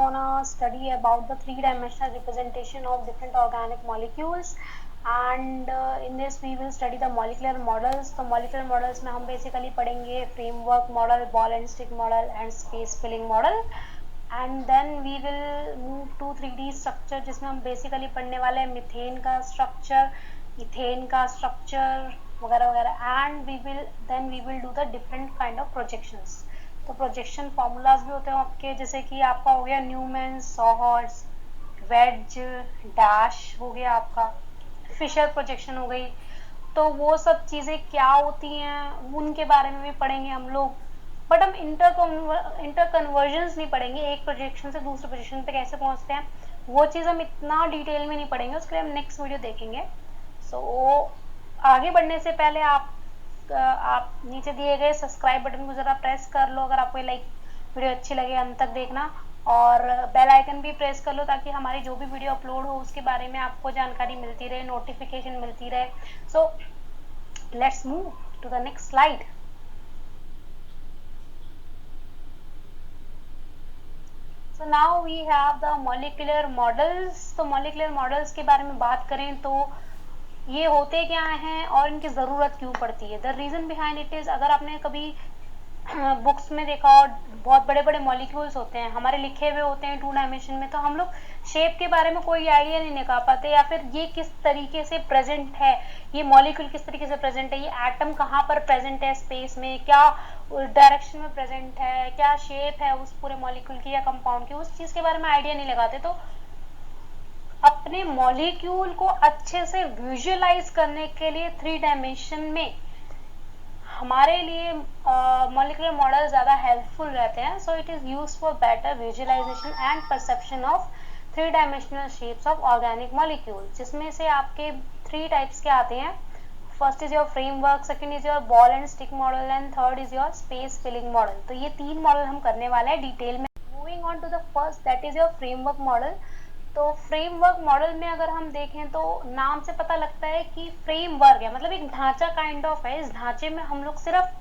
gonna study about the three-dimensional representation of different organic molecules, and in this we will study the molecular models. तो molecular models में हम basically पढ़ेंगे framework model, ball and stick model and space filling model, and then we will move to 3D structure जिसमें हम basically पढ़ने वाले हैं methane का structure, इथेन का structure वगैरह वगैरह, and we will do the different kind of projections. तो प्रोजेक्शन फॉर्मूलाज भी होते हैं आपके, जैसे कि आपका हो गया न्यूमैन, सॉहर्ट्ज, वेज, डैश हो गया, आपका फिशर प्रोजेक्शन हो गई. तो वो सब चीज़ें क्या होती हैं उनके बारे में भी पढ़ेंगे हम लोग, बट हम इंटर कन्वर्जन्स नहीं पढ़ेंगे. एक प्रोजेक्शन से दूसरे प्रोजेक्शन पे कैसे पहुंचते हैं वो चीज़ हम इतना डिटेल में नहीं पढ़ेंगे, उसके लिए हम नेक्स्ट वीडियो देखेंगे. सो आगे बढ़ने से पहले आप नीचे दिए गए सब्सक्राइब बटन को ज़रा प्रेस कर लो अगर आपको वीडियो अच्छी लगे, अंत तक देखना, और बेल आइकन भी प्रेस कर लो ताकि हमारी जो भी वीडियो अपलोड हो उसके बारे में आपको जानकारी मिलती रहे, नोटिफिकेशन मिलती रहे. So let's move to the next slide. So now we have the molecular models. तो मॉलिक्यूलर मॉडल्स के बारे में बात करें तो ये होते क्या हैं और इनकी ज़रूरत क्यों पड़ती है. The reason behind it is, अगर आपने कभी बुक्स में देखा और बहुत बड़े बड़े मॉलिक्यूल्स होते हैं हमारे लिखे हुए होते हैं 2 डायमेंशन में, तो हम लोग शेप के बारे में कोई आइडिया नहीं निकाल पाते, या फिर ये किस तरीके से प्रेजेंट है, ये मॉलिक्यूल किस तरीके से प्रेजेंट है, ये एटम कहाँ पर प्रेजेंट है स्पेस में, क्या डायरेक्शन में प्रेजेंट है, क्या शेप है उस पूरे मॉलिक्यूल की या कंपाउंड की, उस चीज़ के बारे में आइडिया नहीं लगाते. तो अपने मॉलिक्यूल को अच्छे से विजुअलाइज करने के लिए 3 डायमेंशन में हमारे लिए मॉलिक्यूलर मॉडल ज़्यादा हेल्पफुल रहते हैं. So it is used for better visualisation and perception of 3 dimensional shapes of organic molecule, जिसमें से आपके 3 टाइप्स के आते हैं. First is your framework, second is your ball and stick model, and third is your space filling model. तो ये 3 model हम करने वाले हैं डिटेल में. Moving on to the first, that is your framework model. तो फ्रेमवर्क मॉडल में अगर हम देखें तो नाम से पता लगता है कि फ्रेमवर्क है, मतलब एक ढांचा काइंड ऑफ है. इस ढांचे में हम लोग सिर्फ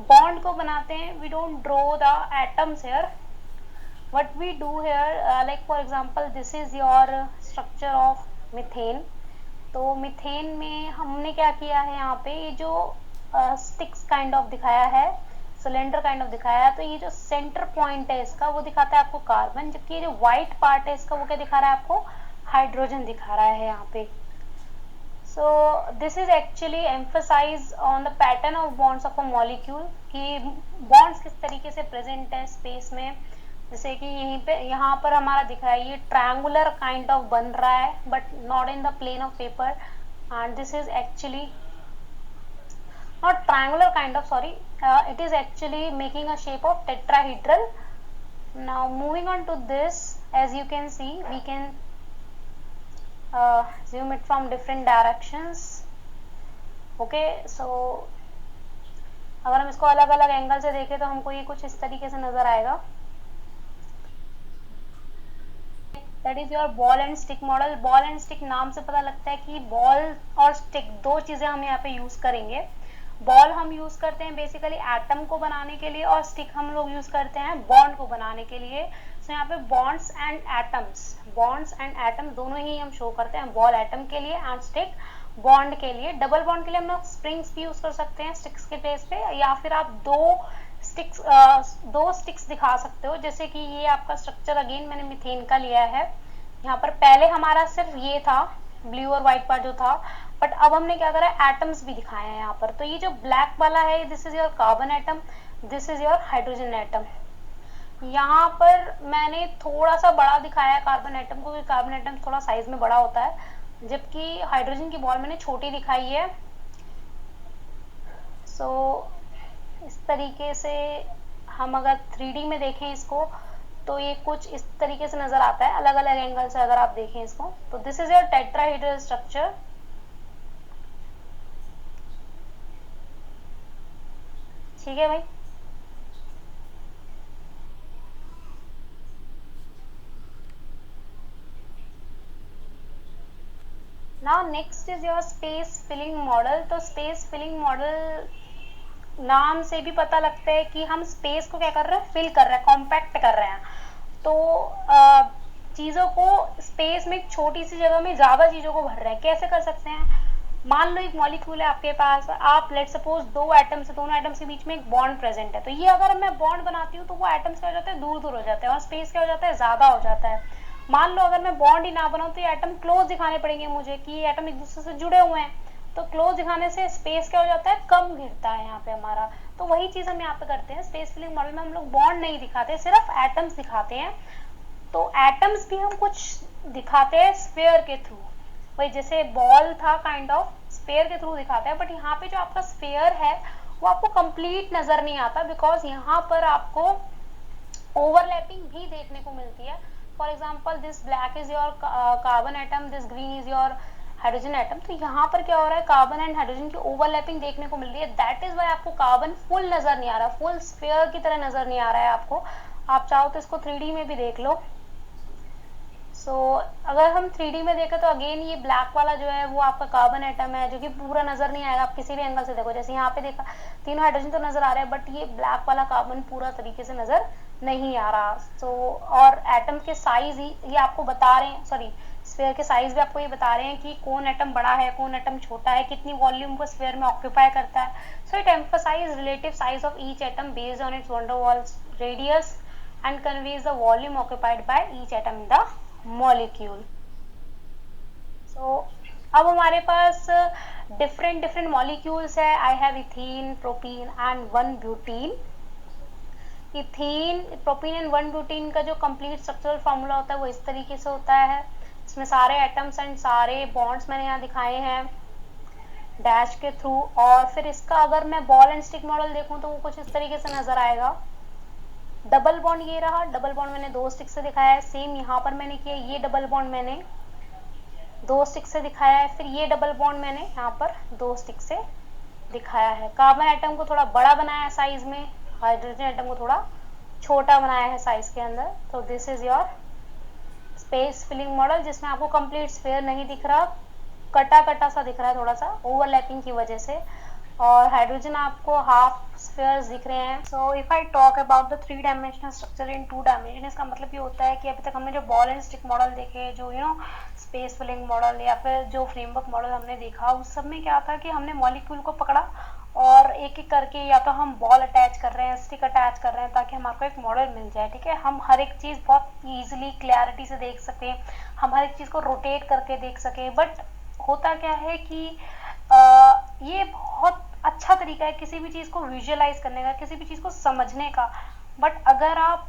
बॉन्ड को बनाते हैं. We don't draw the atoms here. What we do here, like for example this is your structure of methane. तो मीथेन में हमने क्या किया है, यहाँ पे ये जो स्टिक्स काइंड ऑफ दिखाया है, सिलेंडर काइंड ऑफ दिखाया है, तो ये जो सेंटर पॉइंट है इसका वो दिखाता है आपको कार्बन, जबकि ये जो व्हाइट पार्ट है इसका वो क्या दिखा रहा है आपको, हाइड्रोजन दिखा रहा है यहाँ पे. So this is actually emphasise on the pattern of bonds of a molecule, कि बॉन्ड्स किस तरीके से प्रेजेंट है स्पेस में. जैसे कि यहीं पे यहाँ पर हमारा दिख रहा है ये ट्रायंगुलर काइंड ऑफ बन रहा है, but not in the plane of paper, and this is actually not triangular kind of, sorry, it is actually making a shape of tetrahedral. Now moving on to this, as you can see, we can zoom it from different directions. Okay, so अगर हम इसको अलग अलग angle से देखें तो हमको ये कुछ इस तरीके से नजर आएगा. That is your ball and stick model. Ball and stick नाम से पता लगता है कि बॉल और स्टिक दो चीजें हम यहाँ पे यूज करेंगे. बॉल हम यूज करते हैं बेसिकली एटम को बनाने के लिए, और स्टिक हम लोग यूज करते हैं बॉन्ड को बनाने के लिए. सो यहाँ पे बॉन्ड्स एंड एटम दोनों ही हम शो करते हैं, बॉल एटम के लिए एंड स्टिक बॉन्ड के लिए. डबल बॉन्ड के लिए हम लोग स्प्रिंग्स भी यूज कर सकते हैं स्टिक्स के प्लेस पे, या फिर आप दो स्टिक्स दिखा सकते हो. जैसे कि ये आपका स्ट्रक्चर अगेन मैंने मीथेन का लिया है. यहाँ पर पहले हमारा सिर्फ ये था ब्लू और व्हाइट पार्ट जो था, बट अब हमने क्या करा है एटम्स भी दिखाए हैं यहाँ पर. तो ये जो ब्लैक वाला है this is your carbon atom, this is your hydrogen atom. यहाँ पर मैंने थोड़ा सा बड़ा दिखाया है कार्बन एटम को, क्योंकि कार्बन एटम थोड़ा साइज में बड़ा होता है, जबकि हाइड्रोजन की बॉल मैंने छोटी दिखाई है. सो इस तरीके से हम अगर 3D में देखें इसको तो ये कुछ इस तरीके से नजर आता है अलग अलग एंगल से अगर आप देखें इसको. तो this is your tetrahedral structure. ठीक है भाई. Now next is your space filling model. तो स्पेस फिलिंग मॉडल नाम से भी पता लगता है कि हम स्पेस को क्या कर रहे हैं, फिल कर रहे हैं, कॉम्पैक्ट कर रहे हैं. तो चीज़ों को स्पेस में एक छोटी सी जगह में ज़्यादा चीज़ों को भर रहे हैं। कैसे कर सकते हैं? मान लो एक मॉलिक्यूल है आपके पास, आप लेट सपोज दो एटम्स है, दोनों एटम्स के बीच में एक बॉन्ड प्रेजेंट है, तो ये अगर मैं बॉन्ड बनाती हूँ तो वो एटम्स क्या हो जाते हैं, दूर दूर हो जाते हैं और स्पेस क्या हो जाता है, ज़्यादा हो जाता है। मान लो अगर मैं बॉन्ड ही ना बनाऊँ तो ये एटम क्लोज दिखाने पड़ेंगे मुझे कि ये एटम एक दूसरे से जुड़े हुए हैं, तो क्लोज दिखाने से स्पेस क्या हो जाता है, कम घिरता है यहाँ पे हमारा। तो वही चीज़ हम यहाँ पे करते हैं, स्पेस फिलिंग मॉडल में हम लोग बॉन्ड नहीं दिखाते, सिर्फ एटम्स दिखाते हैं। तो एटम्स भी हम कुछ दिखाते हैं स्फीयर के थ्रू, वही जैसे बॉल था काइंड ऑफ, स्फीयर के थ्रू दिखाते हैं। बट यहाँ पे जो आपका स्फीयर है वो आपको कंप्लीट नजर नहीं आता, बिकॉज यहाँ पर आपको ओवरलैपिंग भी देखने को मिलती है। For example this black is your carbon atom, this green is your hydrogen atom, तो यहाँ पर क्या हो रहा है, कार्बन एंड हाइड्रोजन की ओवरलैपिंग देखने को मिल रही है। दैट इज वाई आपको कार्बन फुल नजर नहीं आ रहा, फुल स्फीयर की तरह नजर नहीं आ रहा है आपको। आप चाहो तो इसको 3D में भी देख लो। अगर हम 3D में देखें तो अगेन ये ब्लैक वाला जो है वो आपका कार्बन एटम है, जो कि पूरा नजर नहीं आएगा, आप किसी भी एंगल से देखो। जैसे यहाँ पे देखा तीनों हाइड्रोजन तो नजर आ रहे हैं, बट ये ब्लैक वाला कार्बन पूरा तरीके से नजर नहीं आ रहा। और एटम के साइज ही ये आपको बता रहे हैं, सॉरी स्फीयर के साइज भी आपको ये बता रहे हैं कि कौन एटम बड़ा है, कौन एटम छोटा है, कितनी वॉल्यूम को स्फीयर में ऑक्यूपाई करता है। So it emphasise relative size of each atom based on its van der Waals radius and conveys the volume occupied by each atom in the molecule. अब हमारे पास डिफरेंट मॉलिक्यूल्स है। I have ethene, propene and 1 butene. Ethene, propene and 1 butene का जो complete structural formula होता है वो इस तरीके से होता है। इसमें सारे एटम्स एंड सारे बॉन्ड्स मैंने यहाँ दिखाए हैं डैश के थ्रू। और फिर इसका अगर मैं बॉल एंड स्टिक मॉडल देखूं तो वो कुछ इस तरीके से नजर आएगा। डबल बॉन्ड ये रहा, डबल बॉन्ड मैंने 2 स्टिक से दिखाया है। सेम यहाँ पर मैंने किया, ये डबल बॉन्ड मैंने 2 स्टिक से दिखाया है। फिर ये डबल बॉन्ड मैंने यहाँ पर 2 स्टिक से दिखाया है। कार्बन एटम को थोड़ा बड़ा बनाया है साइज में, हाइड्रोजन एटम को थोड़ा छोटा बनाया है साइज के अंदर। तो this is your space filling model, जिसमें आपको कंप्लीट स्फीयर नहीं दिख रहा, कटा कटा सा दिख रहा है थोड़ा सा ओवरलैपिंग की वजह से। और हाइड्रोजन आपको हाफ स्फीयर्स दिख रहे हैं। So if I talk about the 3 dimensional structure in 2 dimension, इसका मतलब ये होता है कि अभी तक हमने जो बॉल एंड स्टिक मॉडल देखे, जो स्पेस फिलिंग मॉडल या फिर जो फ्रेमवर्क मॉडल हमने देखा, उस सब में क्या था कि हमने मॉलिक्यूल को पकड़ा और एक एक करके या तो हम बॉल अटैच कर रहे हैं, स्टिक अटैच कर रहे हैं, ताकि हमारे एक मॉडल मिल जाए। ठीक है, हम हर एक चीज़ बहुत ईजिली क्लैरिटी से देख सकें, हम हर एक चीज़ को रोटेट करके देख सकें। बट होता क्या है कि ये बहुत अच्छा तरीका है किसी भी चीज़ को विजुअलाइज करने का, किसी भी चीज़ को समझने का। बट अगर आप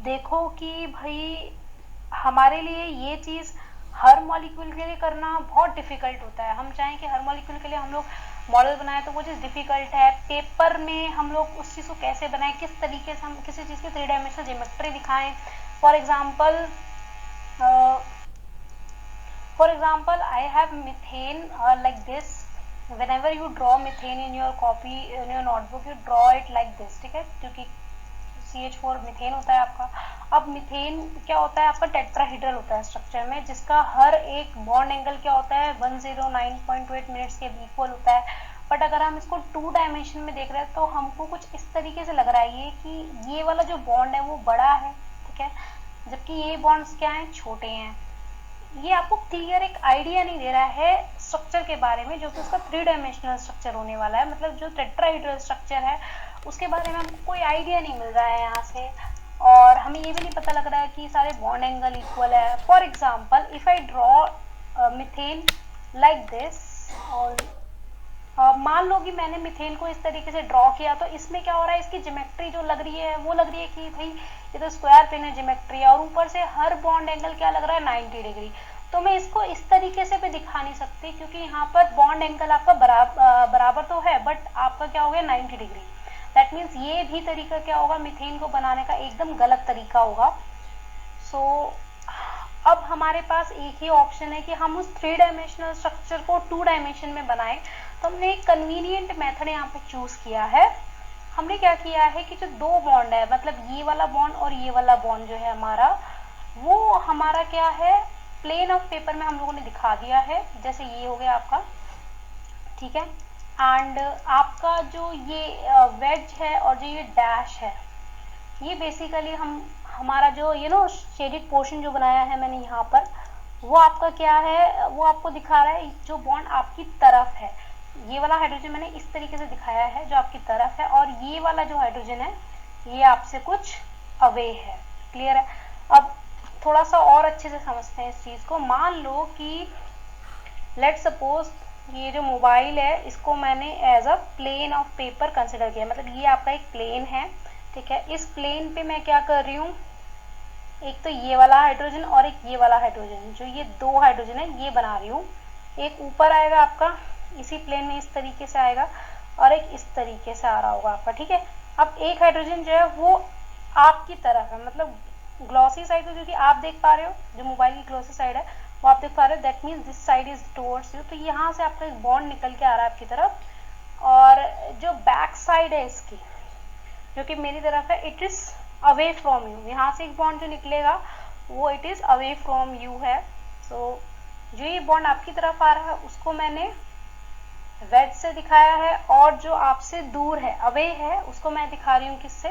देखो कि भाई हमारे लिए ये चीज़ हर मॉलिक्यूल के लिए करना बहुत डिफिकल्ट होता है। हम चाहें कि हर मॉलिक्यूल के लिए हम लोग मॉडल बनाए तो वो चीज़ डिफिकल्ट है। पेपर में हम लोग उस चीज़ को कैसे बनाएं, किस तरीके से हम किसी चीज़ की 3 डायमेंशनल ज्योमेट्री दिखाएं। For example I have methane like this. Whenever you draw methane in your copy, in your notebook, you draw it like this. ठीक है, क्योंकि CH4 मीथेन होता है आपका। अब मीथेन क्या होता है, आपका टेट्राहेड्रल होता है स्ट्रक्चर में, जिसका हर एक बॉन्ड एंगल क्या होता है, 109.8 मिनट्स के इक्वल होता है। बट अगर हम इसको 2 डायमेंशन में देख रहे हैं तो हमको कुछ इस तरीके से लग रहा है ये कि ये वाला जो बॉन्ड है वो बड़ा है, ठीक है, जबकि ये बॉन्ड्स क्या हैं, छोटे हैं। ये आपको क्लियर एक आइडिया नहीं दे रहा है स्ट्रक्चर के बारे में, जो कि उसका 3 डायमेंशनल स्ट्रक्चर होने वाला है। मतलब जो टेट्राहेड्रल स्ट्रक्चर है उसके बारे में हमको कोई आइडिया नहीं मिल रहा है यहाँ से, और हमें ये भी नहीं पता लग रहा है कि सारे बॉन्ड एंगल इक्वल है। For example if I draw methane like this, और मान लो कि मैंने मीथेन को इस तरीके से ड्रॉ किया, तो इसमें क्या हो रहा है, इसकी ज्योमेट्री जो लग रही है वो लग रही है कि भाई ये तो स्क्वायर प्लेन ज्योमेट्री है, और ऊपर से हर बॉन्ड एंगल क्या लग रहा है, 90 डिग्री। तो मैं इसको इस तरीके से भी दिखा नहीं सकती, क्योंकि यहाँ पर बॉन्ड एंगल आपका बराबर तो है, बट आपका क्या हो गया, 90 डिग्री। दैट मीन्स ये भी तरीका क्या होगा, मीथेन को बनाने का एकदम गलत तरीका होगा। अब हमारे पास एक ही ऑप्शन है कि हम उस 3 डायमेंशनल स्ट्रक्चर को 2 डायमेंशन में बनाएं। तो हमने एक कन्वीनियंट मेथड यहाँ पे चूज किया है। हमने क्या किया है कि जो 2 बॉन्ड है, मतलब ये वाला बॉन्ड और ये वाला बॉन्ड जो है हमारा, वो हमारा क्या है, प्लेन ऑफ पेपर में हम लोगों ने दिखा दिया है। जैसे ये हो गया आपका, ठीक है, एंड आपका जो ये वेज है और जो ये डैश है, ये बेसिकली हमारा जो शेडेड पोर्शन जो बनाया है मैंने यहाँ पर, वो आपका क्या है, वो आपको दिखा रहा है जो बॉन्ड आपकी तरफ है। ये वाला हाइड्रोजन मैंने इस तरीके से दिखाया है जो आपकी तरफ है, और ये वाला जो हाइड्रोजन है ये आपसे कुछ अवे है। क्लियर है? अब थोड़ा सा और अच्छे से समझते हैं इस चीज को। मान लो कि लेट सपोज ये जो मोबाइल है इसको मैंने as a plane of paper consider किया, मतलब ये आपका एक प्लेन है, ठीक है। इस प्लेन पे मैं क्या कर रही हूँ, एक तो ये वाला हाइड्रोजन और एक ये वाला हाइड्रोजन, जो ये दो हाइड्रोजन है ये बना रही हूँ। एक ऊपर आएगा आपका इसी प्लेन में इस तरीके से आएगा, और एक इस तरीके से आ रहा होगा आपका, ठीक है। अब एक हाइड्रोजन जो है वो आपकी तरफ है, मतलब ग्लॉसी साइड को क्योंकि आप देख पा रहे हो, जो मोबाइल की ग्लॉसी साइड है वो आप देख पा रहे हो, that means this side is towards you. तो यहाँ से आपका एक बॉन्ड निकल के आ रहा है आपकी तरफ, और जो बैक साइड है इसकी जो कि मेरी तरफ है, it is away from you. यहाँ से एक बॉन्ड जो निकलेगा वो it is away from you है। सो जो ये बॉन्ड आपकी तरफ आ रहा है उसको मैंने वेज से दिखाया है, और जो आपसे दूर है अवे है उसको मैं दिखा रही हूँ किससे,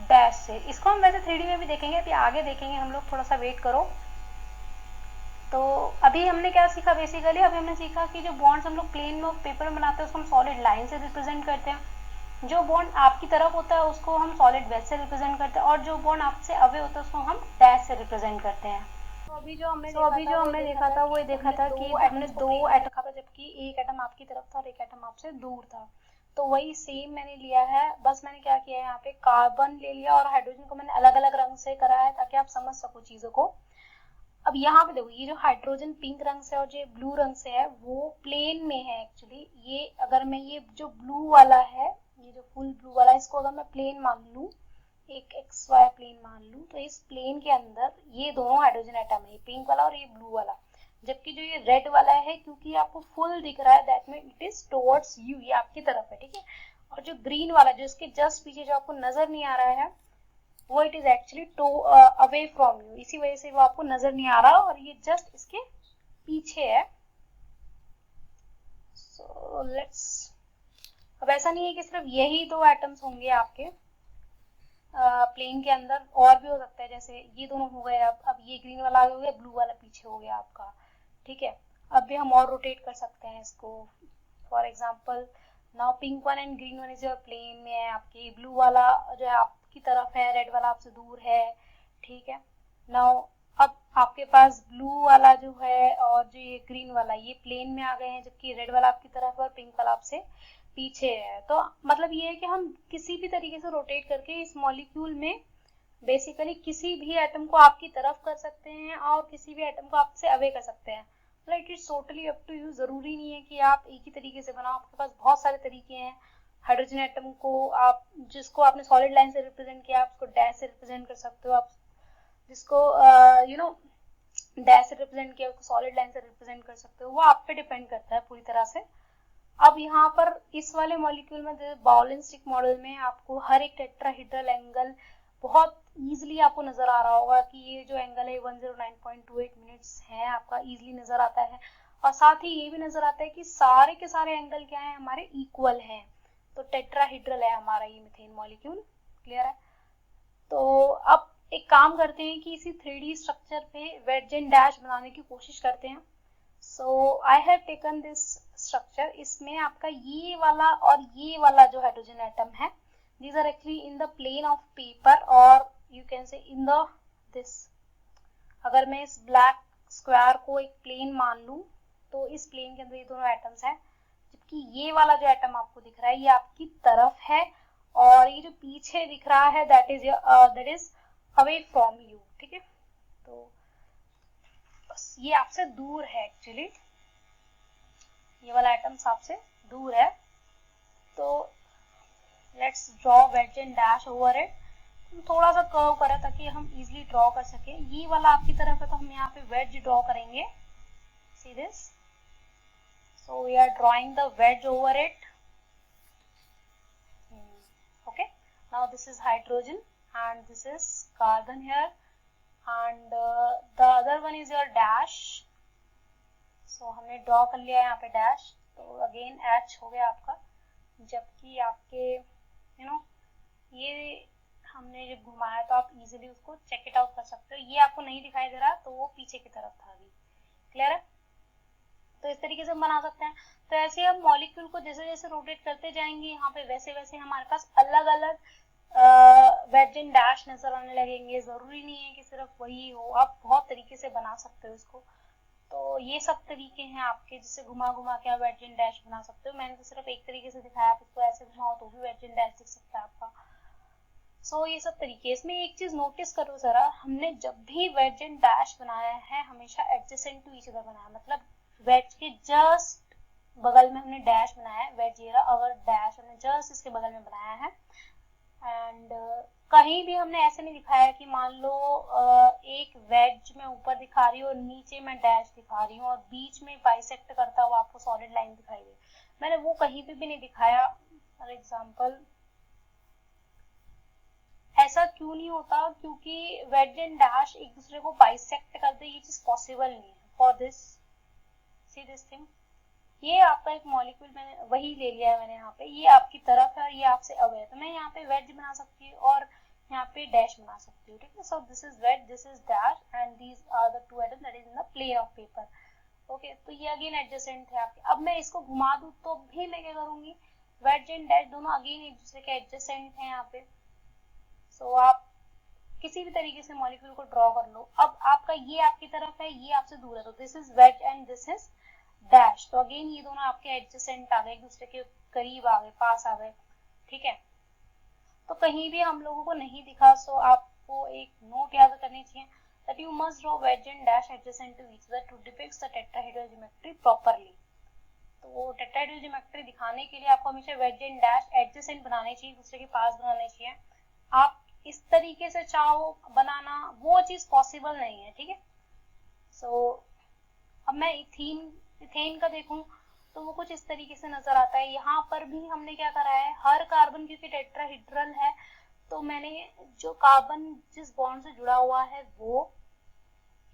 डैश से। इसको हम वैसे 3D में भी देखेंगे, अभी आगे देखेंगे हम लोग, थोड़ा सा वेट करो। तो अभी हमने क्या सीखा बेसिकली, अभी हमने सीखा कि जो बॉन्ड्स हम लोग प्लेन में पेपर में बनाते हैं उसको हम सॉलिड लाइन से रिप्रेजेंट करते हैं, जो बॉन्ड आपकी तरफ होता है उसको हम सॉलिड वेज से रिप्रेजेंट करते हैं, और जो बॉन्ड आपसे अवे होता है उसको हम डैश से रिप्रेजेंट करते हैं। तो अभी जो हमने देखा था वो ये देखा था कि हमने दो एटम देखा था, जबकि एक एटम आपकी तरफ था और एक एटम आपसे दूर था। तो वही सेम मैंने लिया है, बस मैंने क्या किया है यहाँ पे कार्बन ले लिया और हाइड्रोजन को मैंने अलग अलग रंग से करा है ताकि आप समझ सको चीजों को। अब यहाँ पे देखो ये जो हाइड्रोजन पिंक रंग से और जो ब्लू रंग से है वो प्लेन में है एक्चुअली। ये अगर मैं ये जो ब्लू वाला है, ये जो फुल ब्लू वाला है, इसको अगर मैं प्लेन मान लूँ, एक एक्स वाई प्लेन मान लूँ, तो इस प्लेन के अंदर ये दोनों हाइड्रोजन एटम है, पिंक वाला और ये ब्लू वाला। जबकि जो ये रेड वाला है क्योंकि आपको फुल दिख रहा है, that mean it is towards you, ये आपकी तरफ है, ठीक है। और जो ग्रीन वाला जो इसके जस्ट पीछे जो आपको नजर नहीं आ रहा है वो it is actually to away from you, इसी वजह से वो आपको नजर नहीं आ रहा और ये जस्ट इसके पीछे है। सो लेट्स, अब ऐसा नहीं है कि सिर्फ यही दो एटम्स होंगे आपके प्लेन के अंदर, और भी हो सकता है, जैसे ये दोनों हो गए, अब ये ग्रीन वाला आगे हो गया, ब्लू वाला पीछे हो गया आपका, ठीक है। अब भी हम और रोटेट कर सकते हैं इसको, for example now pink one and green one is your plane में है, आपके ब्लू वाला जो है आपकी तरफ है, रेड वाला आपसे दूर है, ठीक है। नाउ अब आपके पास ब्लू वाला जो है और जो ये ग्रीन वाला ये प्लेन में आ गए हैं, जबकि रेड वाला आपकी तरफ है और पिंक वाला आपसे पीछे है। तो मतलब ये है कि हम किसी भी तरीके से रोटेट करके इस मॉलिक्यूल में बेसिकली किसी भी एटम को आपकी तरफ कर सकते हैं और किसी भी एटम को आपसे अवे कर सकते हैं। मतलब it is totally up to you, जरूरी नहीं है कि आप एक ही तरीके से बनाओ, आपके पास बहुत सारे तरीके हैं। हाइड्रोजन एटम को आप जिसको आपने सॉलिड लाइन से रिप्रेजेंट किया आप उसको डैश से रिप्रेजेंट कर सकते हो, आप जिसको डैश से रिप्रेजेंट किया उसको सॉलिड लाइन से रिप्रेजेंट कर सकते हो, वो आप पे डिपेंड करता है पूरी तरह से। अब यहाँ पर इस वाले मॉलिक्यूल में बॉल एंड स्टिक मॉडल में आपको हर एक टेट्राहेड्रल एंगल बहुत इजीली आपको नजर आ रहा होगा कि ये जो एंगल है 109.28 मिनट्स है, आपका इजीली नजर आता है। और साथ ही ये भी नजर आता है कि सारे के सारे एंगल क्या है, हमारे इक्वल हैं। तो टेट्राहेड्रल है हमारा ये मीथेन मॉलिक्यूल। क्लियर है? तो अब एक काम करते हैं कि इसी 3D स्ट्रक्चर पे वेज एंड डैश बनाने की कोशिश करते हैं। So I have taken this structure, इसमें आपका ये वाला और ये वाला जो हाइड्रोजन एटम है, these are actually in the plane of paper or you can say in the this। अगर मैं इस ब्लैक स्क्वायर को एक प्लेन मान लूं तो इस प्लेन के अंदर ये दोनों एटम्स हैं, जबकि ये वाला जो एटम आपको दिख रहा है ये आपकी तरफ है, और ये जो पीछे दिख रहा है that is away from you, ठीक है। तो बस ये आपसे दूर है एक्चुअली, ये वाला एटम्स आपसे दूर है। तो let's draw wedge and dash over it. थोड़ा सा कर्व करें ताकि हम इजीली ड्रॉ कर सके। ये वाला आपकी तरफ है तो हम यहाँ पे वेज ड्रॉ करेंगे, see this. So we are drawing the wedge over it. Okay, now this is hydrogen and this is carbon here and the other one is your dash. So हमने ड्रॉ कर लिया है यहाँ पे dash, तो again H हो गया आपका, जबकि आपके ये हमने जब घुमाया तो आप इजीली उसको चेक इट आउट कर सकते हो। ये आपको नहीं दिखाई दे रहा तो वो पीछे की तरफ था अभी, क्लियर है? तो इस तरीके से हम बना सकते हैं। तो ऐसे हम मॉलिक्यूल को जैसे जैसे रोटेट करते जाएंगे यहाँ पे वैसे वैसे हमारे पास अलग अलग वेज एंड डैश नजर आने लगेंगे। जरूरी नहीं है कि सिर्फ वही हो, आप बहुत तरीके से बना सकते हो इसको। तो ये सब तरीके हैं आपके, जिससे घुमा घुमा के आप वेज एंड डैश बना सकते हो। मैंने तो सिर्फ एक तरीके से दिखाया, आप इसको ऐसे घुमाओ तो भी वेज एंड डैश दिख सकता है आपका। सो ये सब तरीके। इसमें एक चीज नोटिस करो जरा, हमने जब भी वेज एंड डैश बनाया है हमेशा एडजेसेंट टू ईच अदर बनाया, मतलब वेज के जस्ट बगल में हमने डैश बनाया है। वेज ये रहा और डैश हमने जस्ट इसके बगल में बनाया है। एंड कहीं भी हमने ऐसे नहीं दिखाया कि मान लो एक वेज में ऊपर दिखा रही हूँ और नीचे में डैश दिखा रही हूँ और बीच में बाइसेक्ट करता हुआ आपको सॉलिड लाइन दिखाई दे, मैंने वो कहीं पे भी नहीं दिखाया। फॉर एग्जाम्पल ऐसा क्यों नहीं होता? क्योंकि वेज एंड डैश एक दूसरे को बाइसेक्ट करते, ये चीज पॉसिबल नहीं है। For this see this thing, ये आपका एक मॉलिक्यूल मैंने वही ले लिया है मैंने यहाँ पे, ये आपकी तरफ है और ये आपसे अवे है, तो मैं यहाँ पे वेज बना सकती हूँ और यहाँ पे डैश बना सकती हूँ, ठीक है? So this is wedge, this is dash and these are the two atoms that is in the plane of paper. Okay, तो ये अगेन एडजेसेंट है आपके। अब मैं इसको घुमा दूं तो भी मैं क्या करूंगी, वेज एंड डैश दोनों अगेन एक दूसरे के एडजेसेंट है यहाँ पे। सो आप किसी भी तरीके से मॉलिक्यूल को ड्रॉ कर लो। अब आपका ये आपकी तरफ है, ये आपसे दूर है, तो this is wedge and this is dash. तो अगेन ये दोनों आपके एडजेसेंट आ गए, एक दूसरे के करीब आ गए, पास आ गए, ठीक है? तो कहीं भी हम लोगों को नहीं दिखा, सो आपको एक नोट याद करनी चाहिए that you must draw wedge and dash adjacent to each other to depict the tetrahedral geometry properly। तो टेट्राहेड्रल ज्योमेट्री दिखाने के लिए आपको हमेशा वेज एंड डैश एडजेसेंट बनाने चाहिए, दूसरे के पास बनाने चाहिए। आप इस तरीके से चाहो बनाना, वो चीज पॉसिबल नहीं है, ठीक है? सो अब मैं इथेन का देखूं तो वो कुछ इस तरीके से नजर आता है। यहाँ पर भी हमने क्या करा है, हर कार्बन क्योंकि टेट्राहेड्रल है तो मैंने जो कार्बन जिस बॉन्ड से जुड़ा हुआ है वो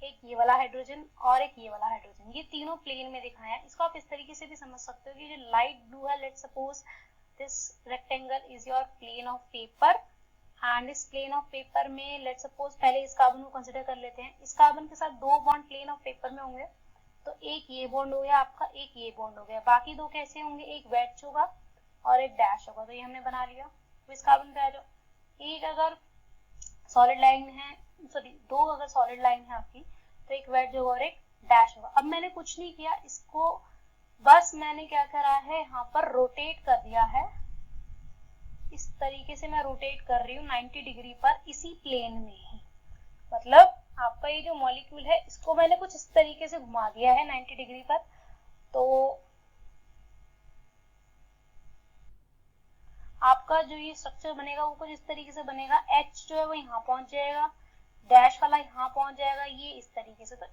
एक ये वाला हाइड्रोजन और एक ये वाला हाइड्रोजन, ये तीनों प्लेन में दिखाए हैं। इसको आप इस तरीके से भी समझ सकते हो कि जो लाइट ब्लू है, let's suppose this rectangle is your plane of paper and इस प्लेन ऑफ पेपर में लेट्स सपोज पहले इस कार्बन को कंसिडर कर लेते हैं। इस कार्बन के साथ दो बॉन्ड प्लेन ऑफ पेपर में होंगे, तो एक ये बॉन्ड हो गया आपका, एक ये बॉन्ड हो गया। बाकी दो कैसे होंगे, एक वेज होगा और एक डैश होगा, तो ये हमने बना लिया। तो इस कार्बन पे आ जाओ, एक अगर सॉलिड लाइन है, सॉरी दो अगर सॉलिड लाइन है आपकी, तो एक वेज होगा और एक डैश होगा। अब मैंने कुछ नहीं किया, इसको बस मैंने क्या करा है, यहाँ पर रोटेट कर दिया है। इस तरीके से मैं रोटेट कर रही हूँ 90 डिग्री पर इसी प्लेन में ही, मतलब आपका ये जो मॉलिक्यूल है इसको मैंने कुछ इस तरीके से घुमा दिया है 90 डिग्री पर। तो आपका जो ये स्ट्रक्चर बनेगा वो कुछ इस तरीके से बनेगा। H जो है वो यहाँ पहुंच जाएगा, डैश वाला यहाँ पहुंच जाएगा, ये इस तरीके से। तो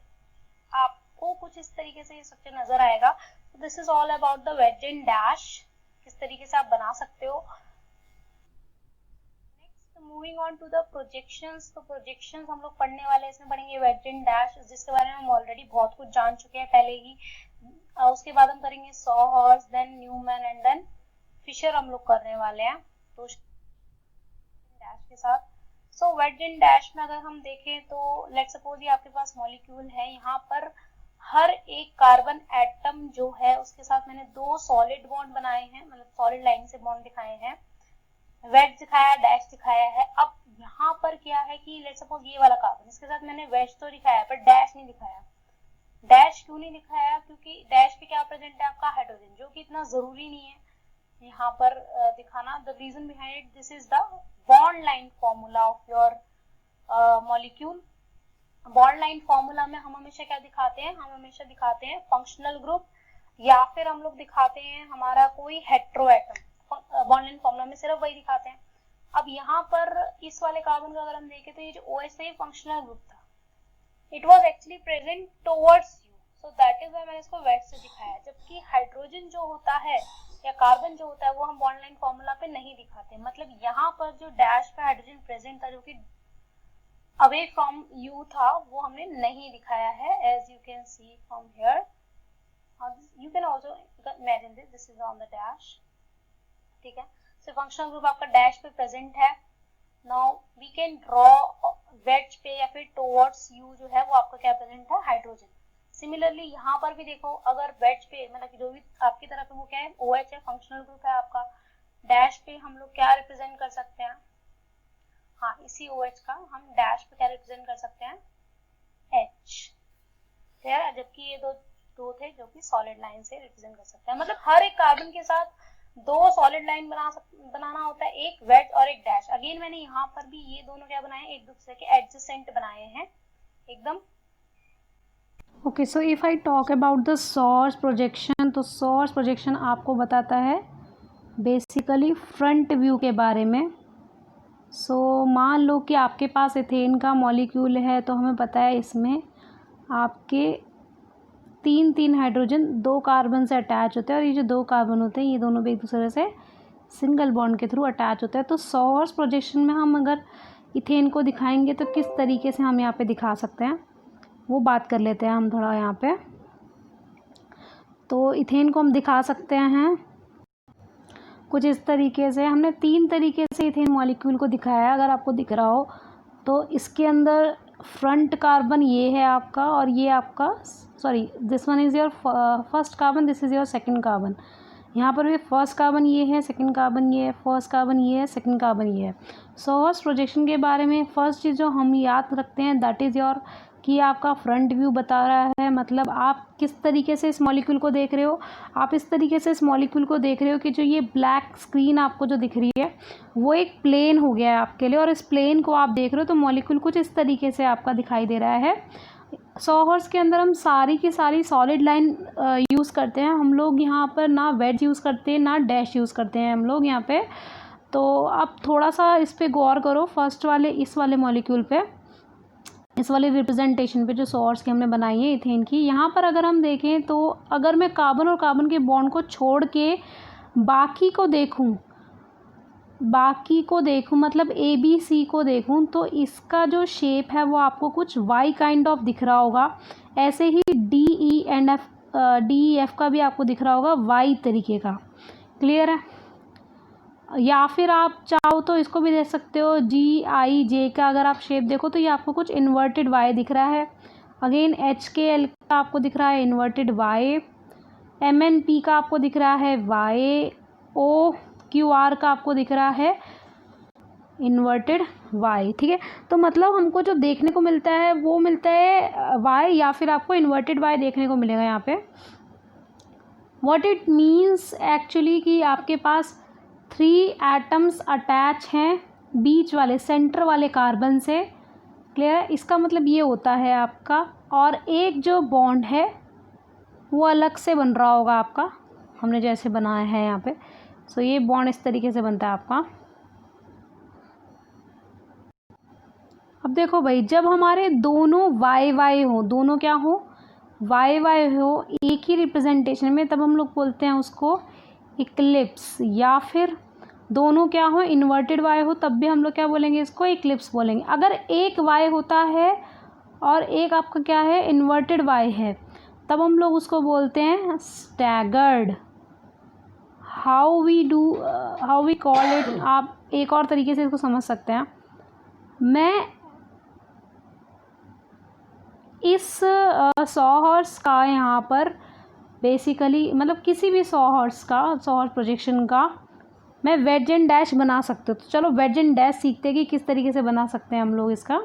आपको कुछ इस तरीके से ये स्ट्रक्चर नजर आएगा। तो this is all about the wedge and dash, किस तरीके से आप बना सकते हो। Next moving on to the projections. तो प्रोजेक्शंस हम लोग पढ़ने वाले हैं, इसमें पढ़ेंगे वेज एंड डैश, जिसके बारे में हम ऑलरेडी बहुत कुछ जान चुके हैं पहले ही। उसके बाद हम करेंगे sawhorse, then Newman and then Fischer हम लोग करने वाले हैं तो डैश के साथ। सो वेज एंड डैश में अगर हम देखें तो लेट्स सपोज ये आपके पास मॉलिक्यूल है, यहाँ पर हर एक कार्बन एटम जो है उसके साथ मैंने दो सॉलिड बॉन्ड बनाए हैं, मतलब सॉलिड लाइन से बॉन्ड दिखाए हैं, वेज दिखाया, डैश दिखाया है। अब यहाँ पर क्या है कि लेट्स सपोज ये वाला कार्बन, इसके साथ मैंने वेज तो दिखाया पर डैश नहीं दिखाया। डैश क्यों नहीं दिखाया? क्योंकि डैश पे क्या प्रेजेंट है आपका, हाइड्रोजन, जो कि इतना जरूरी नहीं है यहाँ पर दिखाना। The reason behind it, this is the bond line formula of your molecule. Bond line formula में हम हमेशा क्या दिखाते हैं, हम हमेशा दिखाते हैं फंक्शनल ग्रुप, या फिर हम लोग दिखाते हैं हमारा कोई hetero atom. Bond line formula में सिर्फ वही दिखाते हैं। अब यहाँ पर इस वाले कार्बन का अगर हम देखें तो ये जो OH है फंक्शनल ग्रुप था, it was actually present towards you, so that is why मैंने इसको वेज से दिखाया। जबकि हाइड्रोजन जो होता है या कार्बन जो होता है वो हम बॉन्ड लाइन फॉर्मूला पे नहीं दिखाते, मतलब यहाँ पर जो डैश पे हाइड्रोजन प्रेजेंट था जो कि अवे फ्रॉम यू था, वो हमने नहीं दिखाया है, as you can see from here. You can also imagine this is on the dash, ठीक है? सो फंक्शनल ग्रुप आपका डैश पे प्रेजेंट है now we can draw wedge पे या फिर टुवर्ड्स यू जो है वो आपका क्या प्रेजेंट है, हाइड्रोजन। सिमिलरली यहाँ पर भी देखो, अगर वेज पे मतलब जो भी आपकी तरफ है वो क्या है, OH है, फंक्शनल ग्रुप है आपका। डैश पे हम लोग क्या रिप्रेजेंट कर सकते हैं, हाँ इसी OH का हम डैश पे क्या रिप्रेजेंट कर सकते हैं, H। क्लियर, जबकि ये दो थे जो कि सॉलिड लाइन से रिप्रेजेंट कर सकते हैं। मतलब हर एक कार्बन के साथ दो सॉलिड लाइन बनाना होता है, एक वेज और एक डैश। अगेन मैंने यहाँ पर भी ये दोनों क्या बनाए, एक दूसरे के एडजेसेंट बनाए हैं एकदम। Okay, so if I talk about the source projection, तो सोर्स प्रोजेक्शन आपको बताता है बेसिकली फ्रंट व्यू के बारे में। सो मान लो कि आपके पास एथेन का मॉलिक्यूल है, तो हमें पता है इसमें आपके तीन हाइड्रोजन 2 कार्बन से अटैच होते हैं, और ये जो 2 कार्बन होते हैं ये दोनों भी एक दूसरे से सिंगल बॉन्ड के थ्रू अटैच होते हैं। तो सोर्स प्रोजेक्शन में हम अगर इथेन को दिखाएंगे तो किस तरीके से हम यहाँ पे दिखा सकते हैं वो बात कर लेते हैं हम थोड़ा यहाँ पे। तो इथेन को हम दिखा सकते हैं कुछ इस तरीके से। हमने 3 तरीके से इथेन मॉलिक्यूल को दिखाया है, अगर आपको दिख रहा हो तो। इसके अंदर फ्रंट कार्बन ये है आपका, और ये आपका, sorry this one is your first carbon, this is your second carbon. यहाँ पर भी फर्स्ट कार्बन ये है, सेकंड कार्बन ये है, फर्स्ट कार्बन ये है, सेकंड कार्बन ये है। सोर्स प्रोजेक्शन के बारे में फर्स्ट चीज़ जो हम याद रखते हैं दैट इज़ योर कि आपका फ्रंट व्यू बता रहा है, मतलब आप किस तरीके से इस मॉलिक्यूल को देख रहे हो। आप इस तरीके से इस मॉलिक्यूल को देख रहे हो कि जो ये ब्लैक स्क्रीन आपको जो दिख रही है वो एक प्लेन हो गया है आपके लिए, और इस प्लेन को आप देख रहे हो तो मॉलिक्यूल कुछ इस तरीके से आपका दिखाई दे रहा है। सोर्स के अंदर हम सारी की सारी सॉलिड लाइन यूज़ करते हैं हम लोग, यहाँ पर ना वेज यूज़ करते हैं ना डैश यूज़ करते हैं हम लोग यहाँ पे। तो आप थोड़ा सा इस पे गौर करो, फर्स्ट वाले इस वाले मॉलिक्यूल पे, इस वाले रिप्रेजेंटेशन पे जो सोर्स की हमने बनाई है इथेन की। यहाँ पर अगर हम देखें तो अगर मैं कार्बन और कार्बन के बॉन्ड को छोड़ के बाकी को देखूं मतलब ABC को देखूं, तो इसका जो शेप है वो आपको कुछ Y काइंड ऑफ दिख रहा होगा। ऐसे ही DEF का भी आपको दिख रहा होगा Y तरीके का। क्लियर है? या फिर आप चाहो तो इसको भी देख सकते हो, GIJ का अगर आप शेप देखो तो ये आपको कुछ इन्वर्टेड Y दिख रहा है। अगेन HKL का आपको दिख रहा है इन्वर्टेड Y, MNP का आपको दिख रहा है Y, OQR का आपको दिख रहा है इन्वर्टेड Y। ठीक है, तो मतलब हमको जो देखने को मिलता है वो मिलता है Y, या फिर आपको इन्वर्टेड Y देखने को मिलेगा यहाँ पे। व्हाट इट मीन्स एक्चुअली कि आपके पास 3 एटम्स अटैच हैं बीच वाले सेंटर वाले कार्बन से। क्लियर है? इसका मतलब ये होता है आपका, और एक जो बॉन्ड है वो अलग से बन रहा होगा आपका, हमने जैसे बनाया है यहाँ पे। सो ये बॉन्ड इस तरीके से बनता है आपका। अब देखो भाई, जब हमारे दोनों YY हो, दोनों क्या हो, YY हो एक ही रिप्रेजेंटेशन में, तब हम लोग बोलते हैं उसको इक्लिप्स। या फिर दोनों क्या हो, इन्वर्टेड Y हो, तब भी हम लोग क्या बोलेंगे, इसको इक्लिप्स बोलेंगे। अगर एक Y होता है और एक आपका क्या है, इन्वर्टेड Y है, तब हम लोग उसको बोलते हैं staggered. How we call it, आप एक और तरीके से इसको समझ सकते हैं। मैं इस सोर्स का यहाँ पर बेसिकली मतलब किसी भी सोर्स प्रोजेक्शन का मैं वेज एंड डैश बना सकते हो। तो चलो वेज एंड डैश सीखते हैं कि किस तरीके से बना सकते हैं हम लोग इसका।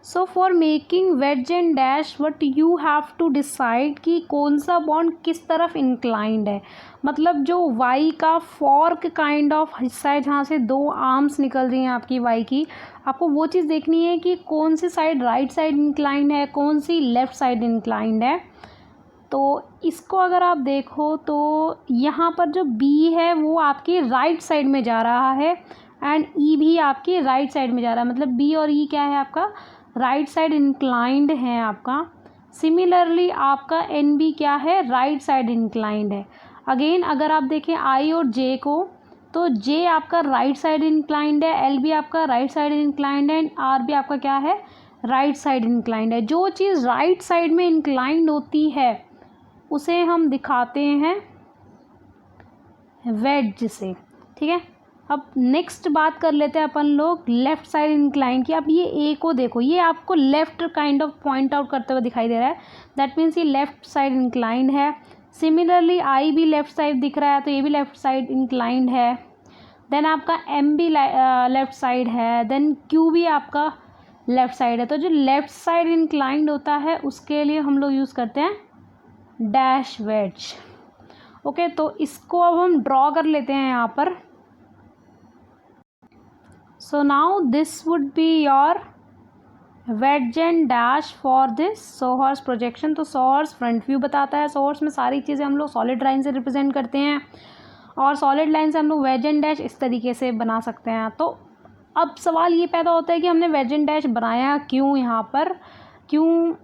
So for making wedge and dash what you have to decide कि कौन सा बॉन्ड किस तरफ इंक्लाइंड है। मतलब जो Y का फॉर्क काइंड ऑफ हिस्सा है जहाँ से 2 आर्म्स निकल रही हैं आपकी Y की, आपको वो चीज़ देखनी है कि कौन सी साइड राइट साइड इंक्लाइंड है, कौन सी लेफ़्ट साइड इंक्लाइंड है। तो इसको अगर आप देखो तो यहाँ पर जो B है वो आपकी राइट साइड में जा रहा है, एंड E भी आपकी राइट साइड में जा रहा है। मतलब B और E क्या है आपका, राइट साइड इंक्लाइंड है आपका। सिमिलरली आपका NB क्या है, राइट साइड इंक्लाइंड है। अगेन अगर आप देखें I और J को, तो J आपका राइट साइड इंक्लाइंड है, L भी आपका राइट साइड इंक्लाइंड है, एंड R भी आपका क्या है, राइट साइड इंक्लाइंड है। जो चीज़ राइट साइड में इंक्लाइंड होती है उसे हम दिखाते हैं वेज से, ठीक है। अब नेक्स्ट बात कर लेते हैं अपन लोग लेफ़्ट साइड इंक्लाइन की। अब ये ए को देखो, ये आपको left kind of point out करते हुए दिखाई दे रहा है, दैट मीन्स ये लेफ़्ट साइड इंक्लाइंड है। सिमिलरली आई भी लेफ़्ट साइड दिख रहा है, तो ये भी लेफ़्ट साइड इंक्लाइंड है। देन आपका एम भी लेफ़्ट साइड है, देन क्यू भी आपका लेफ़्ट साइड है। तो जो लेफ़्ट साइड इंक्लाइंड होता है उसके लिए हम लोग यूज़ करते हैं डैश वेज। ओके, तो इसको अब हम ड्रॉ कर लेते हैं यहाँ पर। सो now this would be your ways and dash for this sawhorse projection. तो सोहर्स फ्रंट व्यू बताता है, सोहर्स में सारी चीज़ें हम लोग सॉलिड लाइन से रिप्रेजेंट करते हैं, और सॉलिड लाइन से हम लोग वेज एंड डैश इस तरीके से बना सकते हैं। तो अब सवाल ये पैदा होता है कि हमने वेज एंड डैश बनाया क्यों यहाँ पर, क्यों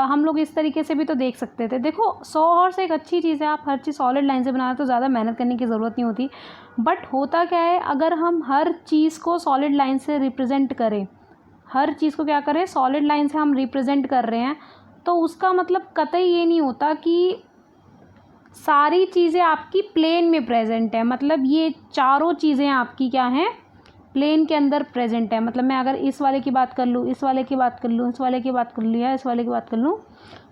हम लोग इस तरीके से भी तो देख सकते थे। देखो, सोहर्स एक अच्छी चीज़ है, आप हर चीज़ सॉलिड लाइन से बनाए तो ज़्यादा मेहनत करने की ज़रूरत नहीं होती। बट होता क्या है, अगर हम हर चीज़ को सॉलिड लाइन से रिप्रेजेंट करें, हर चीज़ को क्या करें, सॉलिड लाइन से हम रिप्रेजेंट कर रहे हैं, तो उसका मतलब कतई ये नहीं होता कि सारी चीज़ें आपकी प्लेन में प्रेजेंट है। मतलब ये चारों चीज़ें आपकी क्या हैं, प्लेन के अंदर प्रेजेंट है। मतलब मैं अगर इस वाले की बात कर लूँ, इस वाले की बात कर लूँ, इस वाले की बात कर लिया, इस वाले की बात कर लूँ,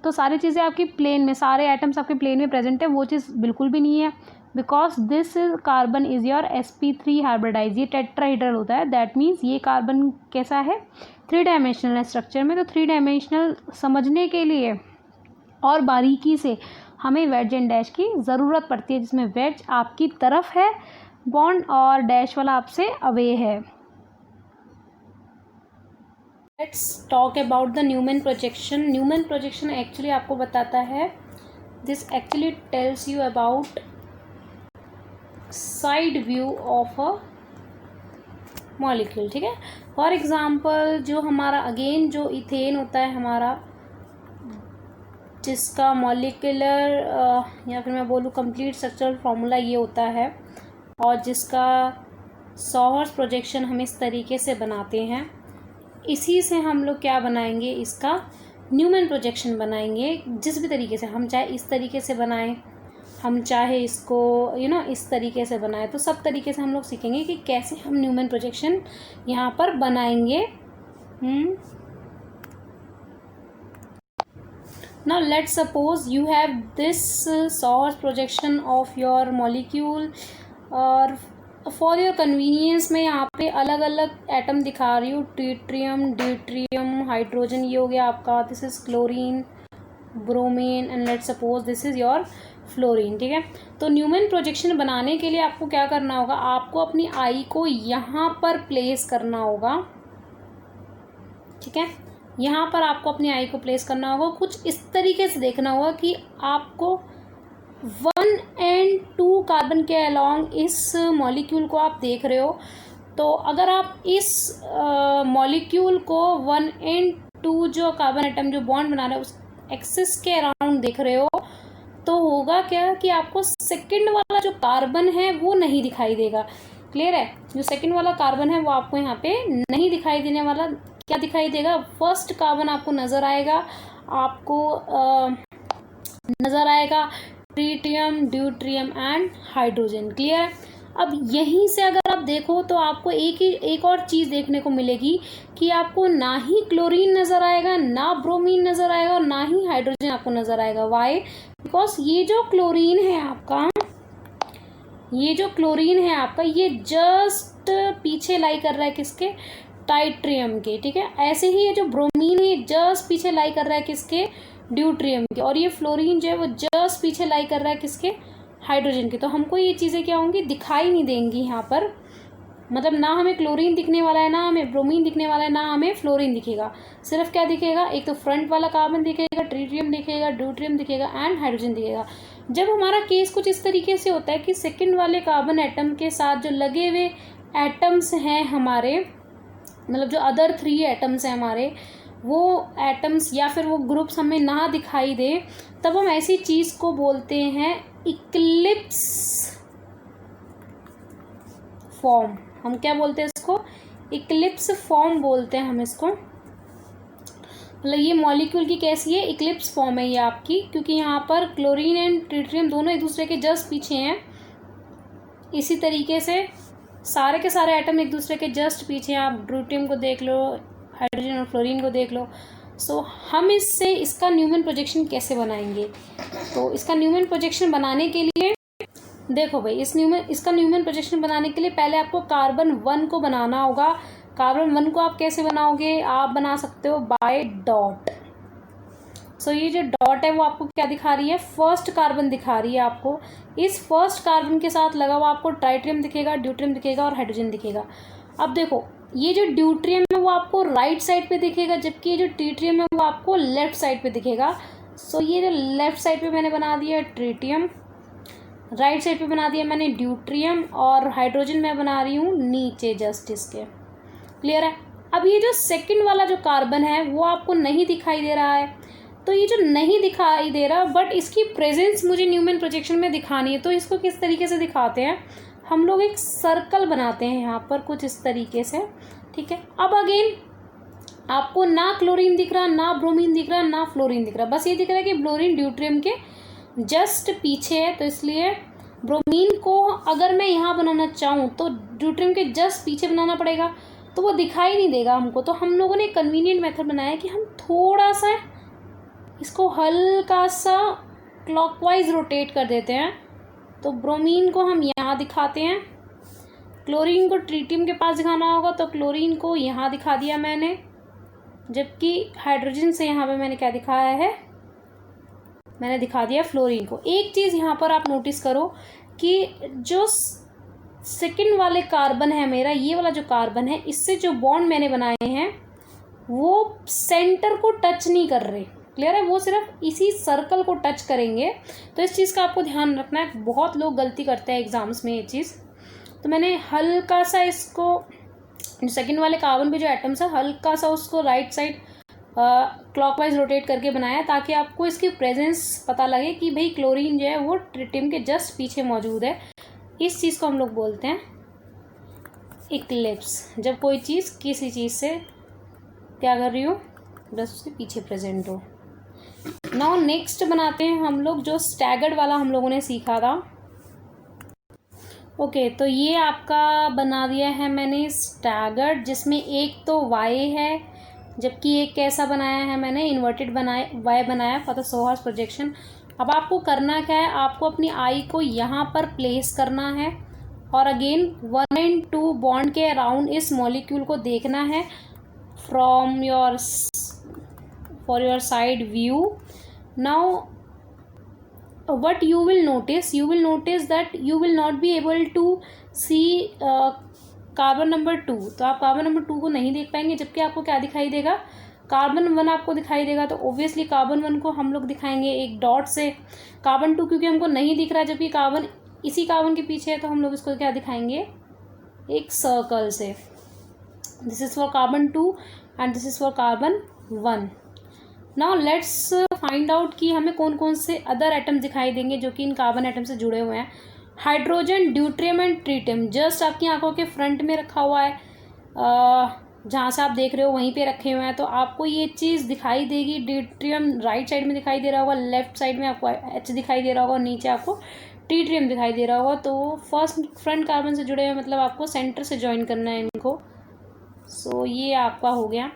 तो सारी चीज़ें आपकी प्लेन में, सारे एटम्स आपके प्लेन में प्रेजेंट है। वो चीज़ बिल्कुल भी नहीं है, because this carbon is your sp3 hybridise. ये टेट्राहेड्रल होता है, दैट मीन्स ये कार्बन कैसा है, 3 डायमेंशनल स्ट्रक्चर में। तो 3 डायमेंशनल समझने के लिए और बारीकी से हमें वेज एंड डैश की ज़रूरत पड़ती है, जिसमें वेज आपकी तरफ है बॉन्ड और डैश वाला आपसे अवे है। Let's talk about the Newman projection. Newman projection actually आपको बताता है, this actually tells you about side view of a molecule, ठीक है। फॉर एग्जांपल जो हमारा अगेन जो इथेन होता है हमारा, जिसका मॉलिक्यूलर या फिर मैं बोलूँ कंप्लीट स्ट्रक्चरल फार्मूला ये होता है, और जिसका सोहर्स प्रोजेक्शन हम इस तरीके से बनाते हैं, इसी से हम लोग क्या बनाएंगे, इसका न्यूमैन प्रोजेक्शन बनाएंगे। जिस भी तरीके से हम चाहे इस तरीके से बनाएं, हम चाहे इसको इस तरीके से बनाएं, तो सब तरीके से हम लोग सीखेंगे कि कैसे हम न्यूमैन प्रोजेक्शन यहाँ पर बनाएंगे। Now let's suppose you have this source projection of your molecule, और फॉर योर कन्वीनियंस मैं यहाँ पे अलग अलग एटम दिखा रही हूँ, ट्रिटियम, ड्यूट्रियम, हाइड्रोजन, ये हो गया आपका, this is chlorine, bromine, and let's suppose this is your fluorine, ठीक है। तो न्यूमैन प्रोजेक्शन बनाने के लिए आपको क्या करना होगा, आपको अपनी आई को यहाँ पर प्लेस करना होगा, ठीक है। यहाँ पर आपको अपनी आई को प्लेस करना होगा, कुछ इस तरीके से देखना होगा कि आपको 1 and 2 कार्बन के अलॉन्ग इस मॉलिक्यूल को आप देख रहे हो। तो अगर आप इस मॉलिक्यूल को 1 and 2 जो कार्बन एटम जो बॉन्ड बना रहे हैं उस एक्सिस के अराउंड देख रहे हो, तो होगा क्या कि आपको सेकंड वाला जो कार्बन है वो नहीं दिखाई देगा। क्लियर है, जो सेकंड वाला कार्बन है वो आपको यहाँ पे नहीं दिखाई देने वाला। क्या दिखाई देगा, फर्स्ट कार्बन आपको नज़र आएगा, आपको नज़र आएगा tritium, deuterium and hydrogen. Clear है। अब यहीं से अगर आप देखो तो आपको एक और चीज़ देखने को मिलेगी कि आपको ना ही क्लोरीन नज़र आएगा, ना ब्रोमीन नज़र आएगा, और ना ही हाइड्रोजन आपको नज़र आएगा। वाई? बिकॉज ये जो क्लोरीन है आपका, ये जस्ट पीछे लाई कर रहा है किसके, टाइट्रियम के, ठीक है। ऐसे ही ये जो ब्रोमीन है जस्ट पीछे लाई कर रहा है किसके, ड्यूट्रियम के, और ये फ्लोरीन जो है वो जस्ट पीछे लाई कर रहा है किसके, हाइड्रोजन के। तो हमको ये चीज़ें क्या होंगी, दिखाई नहीं देंगी यहाँ पर। मतलब ना हमें क्लोरीन दिखने वाला है, ना हमें ब्रोमीन दिखने वाला है, ना हमें फ्लोरीन दिखेगा। सिर्फ क्या दिखेगा, एक तो फ्रंट वाला कार्बन दिखेगा, ट्रिटियम दिखेगा, ड्यूट्रियम दिखेगा एंड हाइड्रोजन दिखेगा। जब हमारा केस कुछ इस तरीके से होता है कि सेकेंड वाले कार्बन एटम के साथ जो लगे हुए एटम्स हैं हमारे, मतलब जो अदर 3 एटम्स हैं हमारे, वो एटम्स या फिर वो ग्रुप्स हमें ना दिखाई दे, तब हम ऐसी चीज़ को बोलते हैं इक्लिप्स फॉर्म। हम क्या बोलते हैं इसको, इक्लिप्स फॉर्म बोलते हैं हम इसको। मतलब ये मॉलिक्यूल की कैसी है, इक्लिप्स फॉर्म है ये आपकी, क्योंकि यहाँ पर क्लोरीन एंड ट्रिटियम दोनों एक दूसरे के जस्ट पीछे हैं। इसी तरीके से सारे के सारे एटम एक दूसरे के जस्ट पीछे, आप ड्यूटेरियम को देख लो, हाइड्रोजन और फ्लोरीन को देख लो। सो हम इससे इसका न्यूमन प्रोजेक्शन कैसे बनाएंगे? तो इसका न्यूमन प्रोजेक्शन बनाने के लिए देखो भाई, इसका न्यूमन प्रोजेक्शन बनाने के लिए पहले आपको कार्बन 1 को बनाना होगा। कार्बन 1 को आप कैसे बनाओगे? आप बना सकते हो बाय डॉट। सो ये जो डॉट है वो आपको क्या दिखा रही है? फर्स्ट कार्बन दिखा रही है आपको। इस फर्स्ट कार्बन के साथ लगा हुआ आपको ट्राइटियम दिखेगा, ड्यूटेरियम दिखेगा और हाइड्रोजन दिखेगा। अब देखो, ये जो ड्यूटेरियम है वो आपको राइट साइड पे दिखेगा, जबकि ये जो ट्रिटियम है वो आपको लेफ्ट साइड पे दिखेगा। सो ये जो लेफ्ट साइड पे मैंने बना दिया ट्रिटियम, राइट साइड पे बना दिया मैंने ड्यूटेरियम, और हाइड्रोजन मैं बना रही हूँ नीचे जस्ट इसके। क्लियर है? अब ये जो सेकंड वाला जो कार्बन है वो आपको नहीं दिखाई दे रहा है। तो ये जो नहीं दिखाई दे रहा बट इसकी प्रेजेंस मुझे न्यूमन प्रोजेक्शन में दिखानी है, तो इसको किस तरीके से दिखाते हैं? हम लोग एक सर्कल बनाते हैं यहाँ पर कुछ इस तरीके से। ठीक है, अब अगेन आपको ना क्लोरीन दिख रहा, ना ब्रोमीन दिख रहा, ना फ्लोरीन दिख रहा, बस ये दिख रहा है कि ब्लोरीन ड्यूटेरियम के जस्ट पीछे है। तो इसलिए ब्रोमीन को अगर मैं यहाँ बनाना चाहूँ तो ड्यूटेरियम के जस्ट पीछे बनाना पड़ेगा, तो वो दिखाई नहीं देगा हमको। तो हम लोगों ने एक कन्वीनियंट मेथड बनाया कि हम थोड़ा सा इसको हल्का सा क्लॉकवाइज रोटेट कर देते हैं। तो ब्रोमीन को हम यहाँ दिखाते हैं, क्लोरीन को ट्रिटियम के पास दिखाना होगा तो क्लोरीन को यहाँ दिखा दिया मैंने, जबकि हाइड्रोजन से यहाँ पे मैंने क्या दिखाया है? मैंने दिखा दिया फ्लोरीन को। एक चीज़ यहाँ पर आप नोटिस करो कि जो सेकंड वाले कार्बन है मेरा, ये वाला जो कार्बन है, इससे जो बॉन्ड मैंने बनाए हैं वो सेंटर को टच नहीं कर रहे। क्लियर है? वो सिर्फ इसी सर्कल को टच करेंगे। तो इस चीज़ का आपको ध्यान रखना है, बहुत लोग गलती करते हैं एग्जाम्स में ये चीज़। तो मैंने हल्का सा इसको सेकंड वाले कार्बन पे जो एटम्स है हल्का सा उसको राइट साइड क्लॉकवाइज रोटेट करके बनाया, ताकि आपको इसकी प्रेजेंस पता लगे कि भाई क्लोरीन जो है वो ट्रिटियम के जस्ट पीछे मौजूद है। इस चीज़ को हम लोग बोलते हैं इक्लिप्स, जब कोई चीज़ किसी चीज़ से क्या कर रही हो, बस उसके पीछे प्रेजेंट हो। नाउ नेक्स्ट बनाते हैं हम लोग जो स्टैगर्ड वाला हम लोगों ने सीखा था। ओके, तो ये आपका बना दिया है मैंने स्टैगर्ड, जिसमें एक तो वाई है, जबकि एक कैसा बनाया है मैंने? इन्वर्टेड वाई बनाया फॉर द सोहर्स प्रोजेक्शन। अब आपको करना क्या है? आपको अपनी आई को यहाँ पर प्लेस करना है और अगेन 1 and 2 बॉन्ड के अराउंड इस मॉलिक्यूल को देखना है from for your side view. Now what you will notice that you will not be able to see carbon number 2। तो आप कार्बन नंबर 2 को नहीं देख पाएंगे, जबकि आपको क्या दिखाई देगा? कार्बन 1 आपको दिखाई देगा। तो ऑब्वियसली कार्बन 1 को हम लोग दिखाएंगे एक डॉट से। कार्बन 2 क्योंकि हमको नहीं दिख रहा है, जबकि कार्बन इसी कार्बन के पीछे है, तो हम लोग इसको क्या दिखाएंगे? एक सर्कल से। This is for carbon 2 and this is for carbon 1। Now let's find out कि हमें कौन कौन से अदर एटम्स दिखाई देंगे जो कि इन कार्बन एटम से जुड़े हुए हैं। Hydrogen, deuterium and tritium just आपकी आंखों के फ्रंट में रखा हुआ है, जहाँ से आप देख रहे हो वहीं पे रखे हुए हैं। तो आपको ये चीज़ दिखाई देगी। ड्यूटेरियम राइट साइड में दिखाई दे रहा होगा, लेफ्ट साइड में आपको H दिखाई दे रहा होगा और नीचे आपको ट्रिटियम दिखाई दे रहा होगा। तो फर्स्ट फ्रंट कार्बन से जुड़े हुए मतलब आपको सेंटर से ज्वाइन करना है इनको। सो ये आपका हो गया।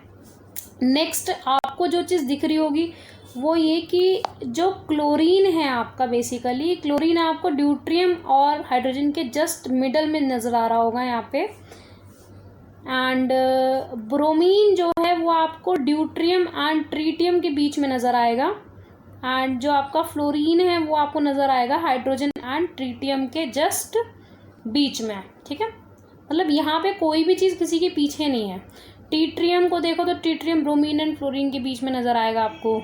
नेक्स्ट आपको जो चीज़ दिख रही होगी वो ये कि जो क्लोरीन है आपका, बेसिकली क्लोरीन आपको ड्यूटेरियम और हाइड्रोजन के जस्ट मिडल में नज़र आ रहा होगा यहाँ पे। एंड ब्रोमीन जो है वो आपको ड्यूटेरियम एंड ट्रिटियम के बीच में नज़र आएगा। एंड जो आपका फ्लोरीन है वो आपको नज़र आएगा हाइड्रोजन एंड ट्रिटियम के जस्ट बीच में। ठीक है, मतलब यहाँ पे कोई भी चीज़ किसी के पीछे नहीं है। ट्रिटियम को देखो तो ट्रिटियम ब्रोमीन एंड फ्लोरीन के बीच में नज़र आएगा आपको।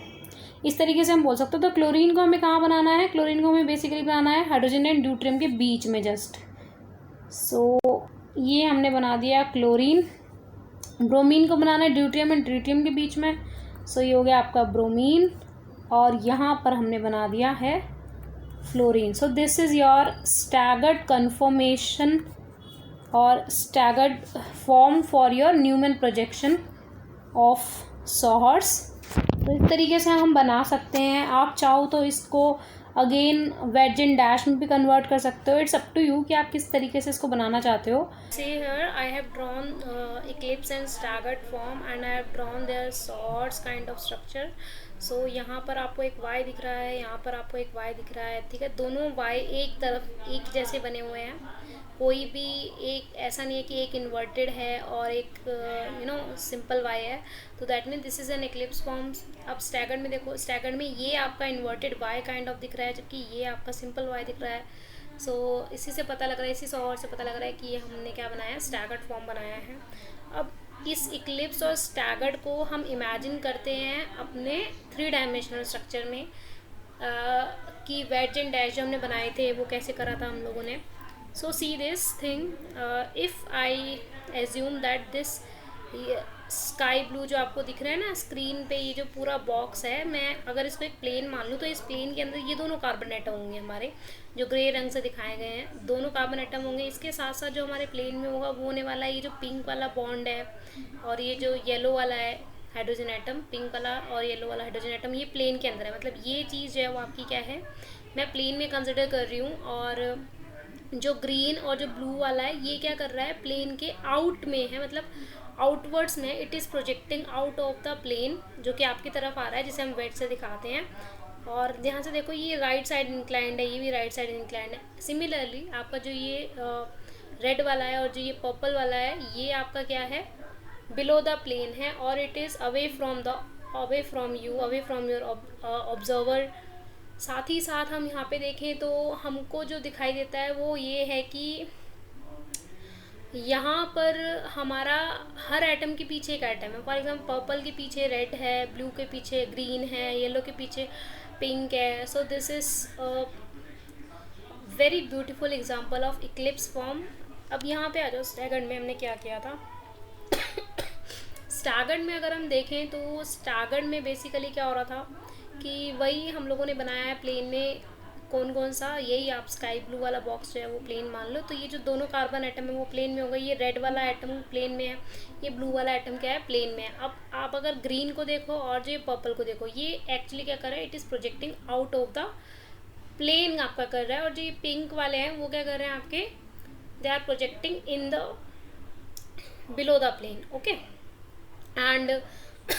इस तरीके से हम बोल सकते हो। तो क्लोरीन को हमें कहाँ बनाना है? क्लोरीन को हमें बेसिकली बनाना है हाइड्रोजन एंड ड्यूटेरियम के बीच में जस्ट। सो ये हमने बना दिया क्लोरीन। ब्रोमीन को बनाना है ड्यूटेरियम एंड ट्रिटियम के बीच में। सो ये हो गया आपका ब्रोमीन, और यहाँ पर हमने बना दिया है fluorine. So this is your staggered conformation और staggered form for your Newman projection of सोहर्स। तो इस तरीके से हम बना सकते हैं। आप चाहो तो इसको अगेन वेज एंड डैश में भी कन्वर्ट कर सकते हो. इट्स अप टू यू कि आप किस तरीके से इसको बनाना चाहते हो. See here I have drawn eclipse and staggered form and I have drawn their swords kind of structure. So यहाँ पर आपको एक Y दिख रहा है, यहाँ पर आपको एक Y दिख रहा है, ठीक है. दोनों Y एक तरफ एक जैसे बने हुए हैं. कोई भी एक ऐसा नहीं है कि एक इन्वर्टेड है और एक सिंपल वाई है. तो that mean this is an eclipse forms. अब स्टैगर्ड में देखो, स्टैगर्ड में ये आपका इन्वर्टेड वाई काइंड ऑफ दिख रहा है, जबकि ये आपका सिंपल वाई दिख रहा है. सो इसी से पता लग रहा है, इसी सॉर्ट से पता लग रहा है कि ये हमने क्या बनाया है, स्टैगर्ड फॉर्म बनाया है. अब इस इक्लिप्स और स्टैगर्ड को हम इमेजिन करते हैं अपने 3 डायमेंशनल स्ट्रक्चर में. कि वेज एंड डैश जो हमने बनाए थे वो कैसे करा था हम लोगों ने. So see this thing, if I assume that this sky blue जो आपको दिख रहा है ना स्क्रीन पे, ये जो पूरा बॉक्स है, मैं अगर इसको एक प्लेन मान लूँ तो इस प्लेन के अंदर ये दोनों कार्बन एटम होंगे हमारे, जो ग्रे रंग से दिखाए गए हैं. दोनों कार्बन एटम होंगे. इसके साथ साथ जो हमारे प्लेन में होगा वो होने वाला है ये जो पिंक वाला बॉन्ड है और ये जो येलो वाला है हाइड्रोजन एटम. पिंक वाला और येलो वाला हाइड्रोजन एटम ये प्लेन के अंदर है. मतलब ये चीज़ जो है वो आपकी क्या है, मैं प्लेन में कंसिडर कर रही हूँ. और जो ग्रीन और जो ब्लू वाला है ये क्या कर रहा है, प्लेन के आउट में है, मतलब आउटवर्ड्स में. It is projecting out of the plane, जो कि आपकी तरफ आ रहा है, जिसे हम वेट से दिखाते हैं. और यहाँ से देखो ये राइट साइड इंक्लाइंड है, ये भी राइट साइड इंक्लाइंड है. सिमिलरली आपका जो ये रेड वाला है और जो ये पर्पल वाला है, ये आपका क्या है, बिलो द प्लेन है. और it is away from you, away from your observer. साथ ही साथ हम यहाँ पे देखें तो हमको जो दिखाई देता है वो ये है कि यहाँ पर हमारा हर एटम के पीछे एक एटम है. फॉर एग्जाम्पल पर्पल के पीछे रेड है, ब्लू के पीछे ग्रीन है, येलो के पीछे पिंक है. So this is very beautiful example of Eclipse form. अब यहाँ पे आ जाओ, स्टैगर्ड में हमने क्या किया था. स्टैगर्ड में अगर हम देखें तो स्टैगर्ड में बेसिकली क्या हो रहा था कि वही हम लोगों ने बनाया है प्लेन में. कौन सा, यही आप स्काई ब्लू वाला बॉक्स जो है वो प्लेन मान लो. तो ये जो दोनों कार्बन एटम है वो प्लेन में होगा. ये रेड वाला एटम प्लेन में है, ये ब्लू वाला एटम क्या है, प्लेन में है. अब आप अगर ग्रीन को देखो और जो ये पर्पल को देखो, ये एक्चुअली क्या कर रहा है, it is projecting out of the plane आपका कर रहा है. और जो ये पिंक वाले हैं वो क्या कर रहे हैं आपके, they are projecting in the below the plane. Okay. And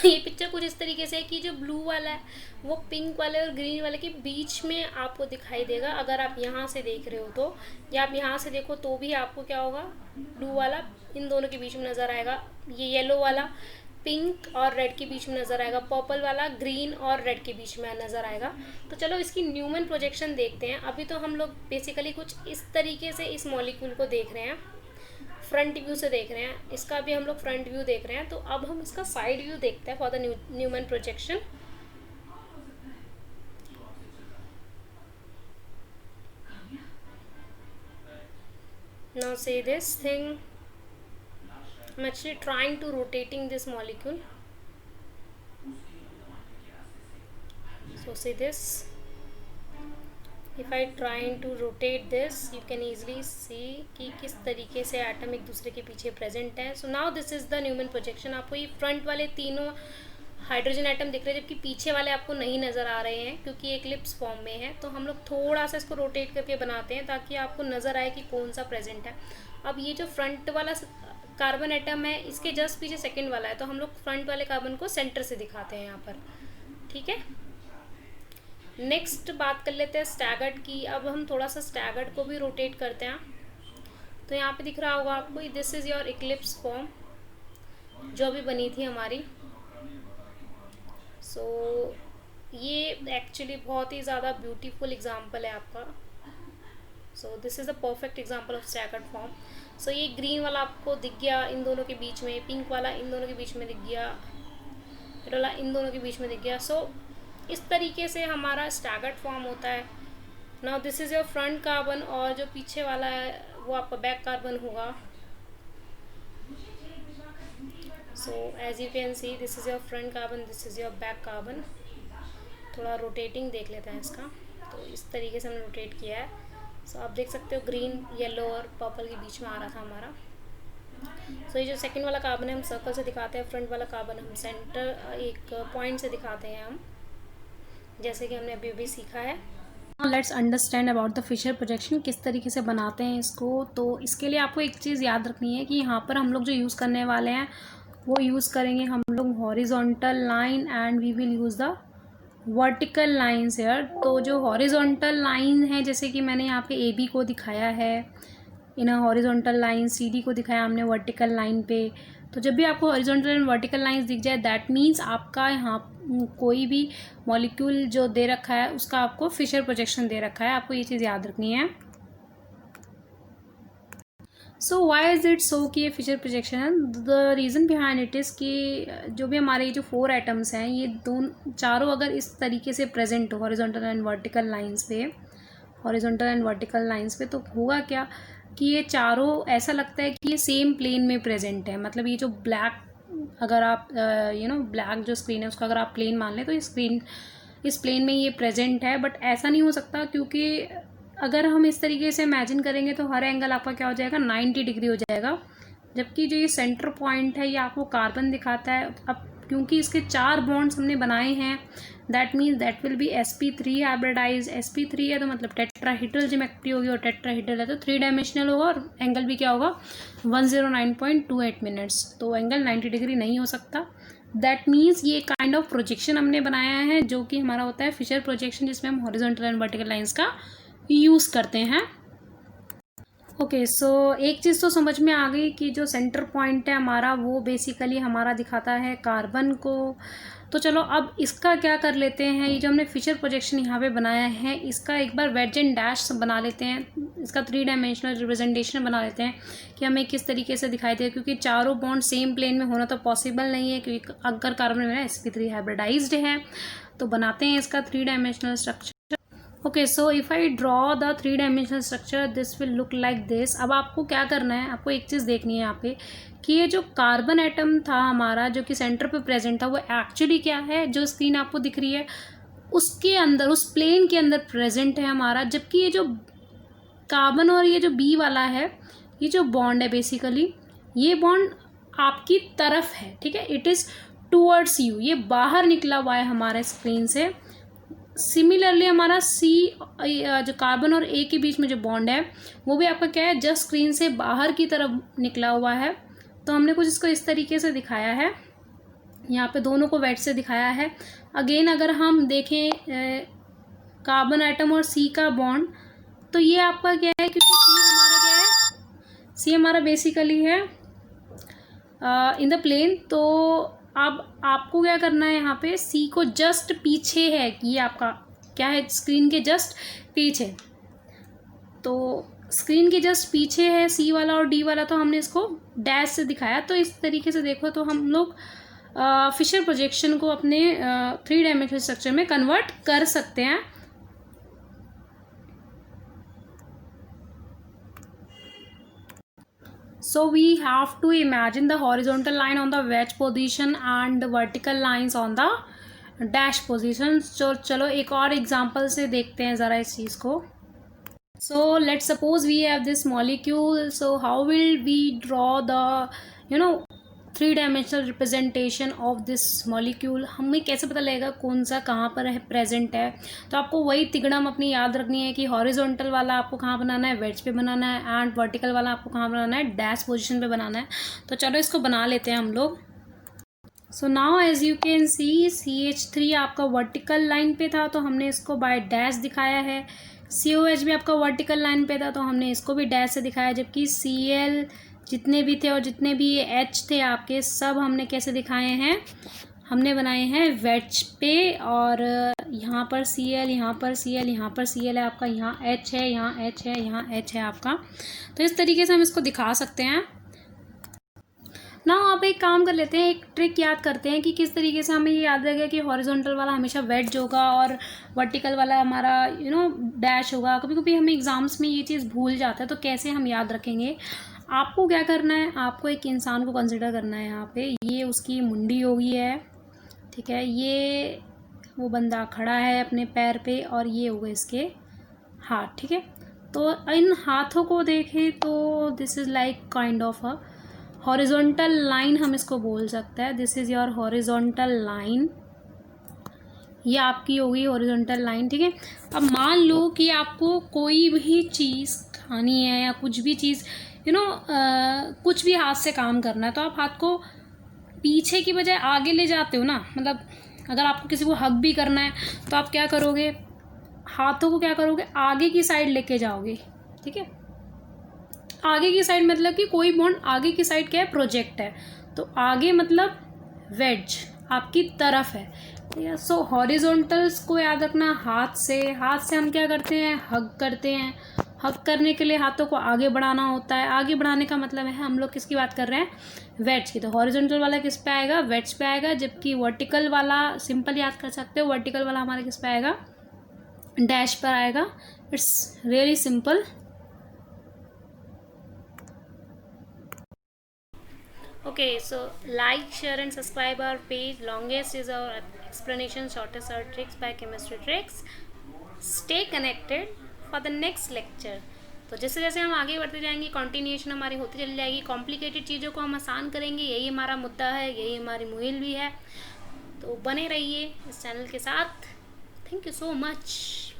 ये पिक्चर कुछ इस तरीके से है कि जो ब्लू वाला है वो पिंक वाले और ग्रीन वाले के बीच में आपको दिखाई देगा. अगर आप यहाँ से देख रहे हो तो, या आप यहाँ से देखो तो भी आपको क्या होगा, ब्लू वाला इन दोनों के बीच में नज़र आएगा. ये येलो वाला पिंक और रेड के बीच में नज़र आएगा. पर्पल वाला ग्रीन और रेड के बीच में नज़र आएगा. तो चलो इसकी न्यूमन प्रोजेक्शन देखते हैं. अभी तो हम लोग बेसिकली कुछ इस तरीके से इस मॉलिक्यूल को देख रहे हैं, फ्रंट व्यू से देख रहे हैं. इसका भी हम लोग फ्रंट व्यू देख रहे हैं. तो अब हम इसका साइड व्यू देखते हैं for the Newman projection. Now see this thing, I'm actually trying to rotating this molecule. So see this, if I trying to rotate this, you can easily see कि किस तरीके से एटम एक दूसरे के पीछे प्रेजेंट है. So now this is the Newman projection. आपको ये फ्रंट वाले तीनों हाइड्रोजन एटम दिख रहे हैं, जबकि पीछे वाले आपको नहीं नज़र आ रहे हैं क्योंकि ये इक्लिप्स फॉर्म में है. तो हम लोग थोड़ा सा इसको रोटेट करके बनाते हैं ताकि आपको नज़र आए कि कौन सा प्रेजेंट है. अब ये जो फ्रंट वाला कार्बन एटम है, इसके जस्ट पीछे सेकंड वाला है, तो हम लोग फ्रंट वाले कार्बन को सेंटर से दिखाते हैं यहाँ पर. ठीक है. नेक्स्ट बात कर लेते हैं स्टैगर्ड की. अब हम थोड़ा सा स्टैगर्ड को भी रोटेट करते हैं. तो यहाँ पे दिख रहा होगा आपको, this is your Eclipse form जो अभी बनी थी हमारी. सो ये एक्चुअली बहुत ही ज़्यादा ब्यूटीफुल एग्जाम्पल है आपका. So this is a perfect example of staggered form. So ये ग्रीन वाला आपको दिख गया इन दोनों के बीच में, पिंक वाला इन दोनों के बीच में दिख गया, रेड वाला इन दोनों के बीच में दिख गया. सो इस तरीके से हमारा स्टैगर्ड फॉर्म होता है. Now this is your front carbon और जो पीछे वाला है वो आपका बैक कार्बन होगा. So as you can see, this is your front carbon, this is your back carbon. थोड़ा रोटेटिंग देख लेते हैं इसका. तो इस तरीके से हमने रोटेट किया है. सो आप देख सकते हो ग्रीन, येलो और पर्पल के बीच में आ रहा था हमारा. सो ये जो सेकंड वाला कार्बन है हम सर्कल से दिखाते हैं, फ्रंट वाला कार्बन हम सेंटर एक पॉइंट से दिखाते हैं हम, जैसे कि हमने अभी अभी सीखा है. Let's understand about the Fischer projection, किस तरीके से बनाते हैं इसको। तो इसके लिए आपको एक चीज़ याद रखनी है कि यहाँ पर हम लोग जो यूज़ करने वाले हैं वो यूज़ करेंगे हम लोग horizontal line and we will use the vertical lines here. तो जो हॉरिजॉन्टल लाइन है, जैसे कि मैंने यहाँ पे ए बी को दिखाया है in horizontal line, C D को दिखाया हमने वर्टिकल लाइन पे। तो जब भी आपको हॉरिजॉन्टल एंड वर्टिकल लाइंस दिख जाए दैट मीन्स आपका यहाँ कोई भी मॉलिक्यूल जो दे रखा है उसका आपको फिशर प्रोजेक्शन दे रखा है, आपको ये चीज़ याद रखनी है। सो वाई इज़ इट सो कि ये फिशर प्रोजेक्शन है? The reason behind it is कि जो भी हमारे ये जो 4 एटम्स हैं ये चारों अगर इस तरीके से प्रेजेंट हो हॉरिजॉन्टल एंड वर्टिकल लाइंस पे, हॉरिजॉन्टल एंड वर्टिकल लाइंस पे, तो होगा क्या कि ये चारों ऐसा लगता है कि ये सेम प्लेन में प्रेजेंट है। मतलब ये जो ब्लैक, अगर आप ब्लैक जो स्क्रीन है उसका अगर आप प्लेन मान लें तो इस प्लेन में ये प्रेजेंट है। बट ऐसा नहीं हो सकता, क्योंकि अगर हम इस तरीके से इमेजिन करेंगे तो हर एंगल आपका क्या हो जाएगा, 90 डिग्री हो जाएगा। जबकि जो ये सेंटर पॉइंट है ये आपको कार्बन दिखाता है। अब क्योंकि इसके 4 बॉन्ड्स हमने बनाए हैं that means that will be sp3 hybridise. sp3 है तो मतलब टेट्राहीड्रल ज्योमेट्री होगी, और टेट्राहीड्रल है तो 3 डायमेंशनल होगा, और एंगल भी क्या होगा 109.28 मिनट्स। तो एंगल 90 डिग्री नहीं हो सकता। दैट मीन्स ये काइंड ऑफ प्रोजेक्शन हमने बनाया है जो कि हमारा होता है फिशर प्रोजेक्शन, जिसमें हम हॉरिजॉन्टल एंड वर्टिकल लाइंस का यूज़ करते हैं। ओके, सो एक चीज़ तो समझ में आ गई कि जो सेंटर पॉइंट है हमारा वो बेसिकली हमारा दिखाता है कार्बन को। तो चलो अब इसका क्या कर लेते हैं, ये जो हमने फिशर प्रोजेक्शन यहाँ पे बनाया है इसका एक बार वेज एंड डैश बना लेते हैं, इसका 3 डायमेंशनल रिप्रेजेंटेशन बना लेते हैं कि हमें किस तरीके से दिखाई दे। क्योंकि चारों बॉन्ड सेम प्लेन में होना तो पॉसिबल नहीं है, क्योंकि अगर कार्बन में sp3 हाइब्रिडाइज्ड है। तो बनाते हैं इसका 3 dimensional structure. Okay, so if I draw the 3 dimensional structure this will look like this. अब आपको क्या करना है, आपको एक चीज़ देखनी है यहाँ पे कि ये जो कार्बन एटम था हमारा जो कि सेंटर पे प्रेजेंट था वो एक्चुअली क्या है, जो स्क्रीन आपको दिख रही है उसके अंदर, उस प्लेन के अंदर प्रेजेंट है हमारा। जबकि ये जो कार्बन और ये जो बी वाला है, ये जो बॉन्ड है बेसिकली ये बॉन्ड आपकी तरफ है, ठीक है, इट इज़ टूवर्ड्स यू, ये बाहर निकला हुआ है हमारे स्क्रीन से। सिमिलरली हमारा सी जो कार्बन और ए के बीच में जो बॉन्ड है वो भी आपका क्या है, जस्ट स्क्रीन से बाहर की तरफ निकला हुआ है। तो हमने कुछ इसको इस तरीके से दिखाया है, यहाँ पे दोनों को वेट से दिखाया है। अगेन अगर हम देखें कार्बन आइटम और सी का बॉन्ड, तो ये आपका क्या है, क्योंकि सी हमारा क्या है, सी हमारा बेसिकली है इन द प्लेन। तो अब आपको क्या करना है, यहाँ पे सी को जस्ट पीछे है, ये आपका क्या है, स्क्रीन के जस्ट पीछे। तो स्क्रीन के जस्ट पीछे है सी वाला और डी वाला, तो हमने इसको डैश से दिखाया। तो इस तरीके से देखो तो हम लोग फिशर प्रोजेक्शन को अपने 3 डायमेंशनल स्ट्रक्चर में कन्वर्ट कर सकते हैं। So we have to imagine the horizontal line on the wedge position and the vertical lines on the dash position. So चलो एक और एग्जांपल से देखते हैं ज़रा इस चीज़ को। So let's suppose we have this molecule. So how will we draw the 3 dimensional representation of this molecule? हमें कैसे पता लगेगा कौन सा कहाँ पर है प्रेजेंट है? तो आपको वही तिगड़म अपनी याद रखनी है कि हॉरिजॉन्टल वाला आपको कहाँ बनाना है, वेज पे बनाना है, एंड वर्टिकल वाला आपको कहाँ बनाना है, डैश पोजीशन पे बनाना है। तो चलो इसको बना लेते हैं हम लोग। So now as you can see CH3 आपका वर्टिकल लाइन पे था तो हमने इसको बाय डैश दिखाया है। COH भी आपका वर्टिकल लाइन पे था तो हमने इसको भी डैश से दिखाया। जबकि Cl जितने भी थे और जितने भी ये H थे आपके, सब हमने कैसे दिखाए हैं, हमने बनाए हैं वेज पे। और यहाँ पर Cl, यहाँ पर Cl, यहाँ पर Cl है आपका, यहाँ H है, यहाँ H है, यहाँ H है आपका। तो इस तरीके से हम इसको दिखा सकते हैं। ना आप एक काम कर लेते हैं, एक ट्रिक याद करते हैं कि किस तरीके से हमें ये याद रहेगा कि हॉरिजॉन्टल वाला हमेशा वेज होगा और वर्टिकल वाला हमारा डैश होगा। कभी कभी हमें एग्जाम्स में ये चीज़ भूल जाता है, तो कैसे हम याद रखेंगे? आपको क्या करना है, आपको एक इंसान को कंसिडर करना है। यहाँ पे ये उसकी मुंडी होगी है, ठीक है, ये वो बंदा खड़ा है अपने पैर पे और ये हो गए इसके हाथ, ठीक है। तो इन हाथों को देखें तो this is like kind of a horizontal line, हम इसको बोल सकते हैं। This is your horizontal line. ये आपकी होगी हॉरिजॉन्टल लाइन, ठीक है। अब मान लो कि आपको कोई भी चीज़ खानी है या कुछ भी चीज़ कुछ भी हाथ से काम करना है, तो आप हाथ को पीछे की बजाय आगे ले जाते हो ना। मतलब अगर आपको किसी को हग भी करना है तो आप क्या करोगे, हाथों को क्या करोगे, आगे की साइड लेके जाओगे, ठीक है। आगे की साइड मतलब कि कोई बॉन्ड आगे की साइड क्या है, प्रोजेक्ट है, तो आगे मतलब वेज आपकी तरफ है, ठीक है। सो हॉरिजॉन्टल्स को याद रखना, हाथ से हम क्या करते हैं, हग करते हैं। हग करने के लिए हाथों को आगे बढ़ाना होता है। आगे बढ़ाने का मतलब है हम लोग किसकी बात कर रहे हैं, वेज की। तो हॉरिजॉन्टल वाला किस पे आएगा, वेज पे आएगा, जबकि वर्टिकल वाला सिंपल याद कर सकते हो, वर्टिकल वाला हमारे किस पे आएगा, डैश पर आएगा। It's really simple. Okay, so like, share and subscribe our page. Longest is our explanation, shortest are tricks by Chemistry Tricks. Stay connected for the next lecture. तो जैसे जैसे हम आगे बढ़ते जाएंगे, कंटिन्यूएशन हमारी होती चली जाएगी, कॉम्प्लिकेटेड चीज़ों को हम आसान करेंगे, यही हमारा मुद्दा है, यही हमारी मुहिम भी है। तो बने रहिए इस चैनल के साथ। Thank you so much.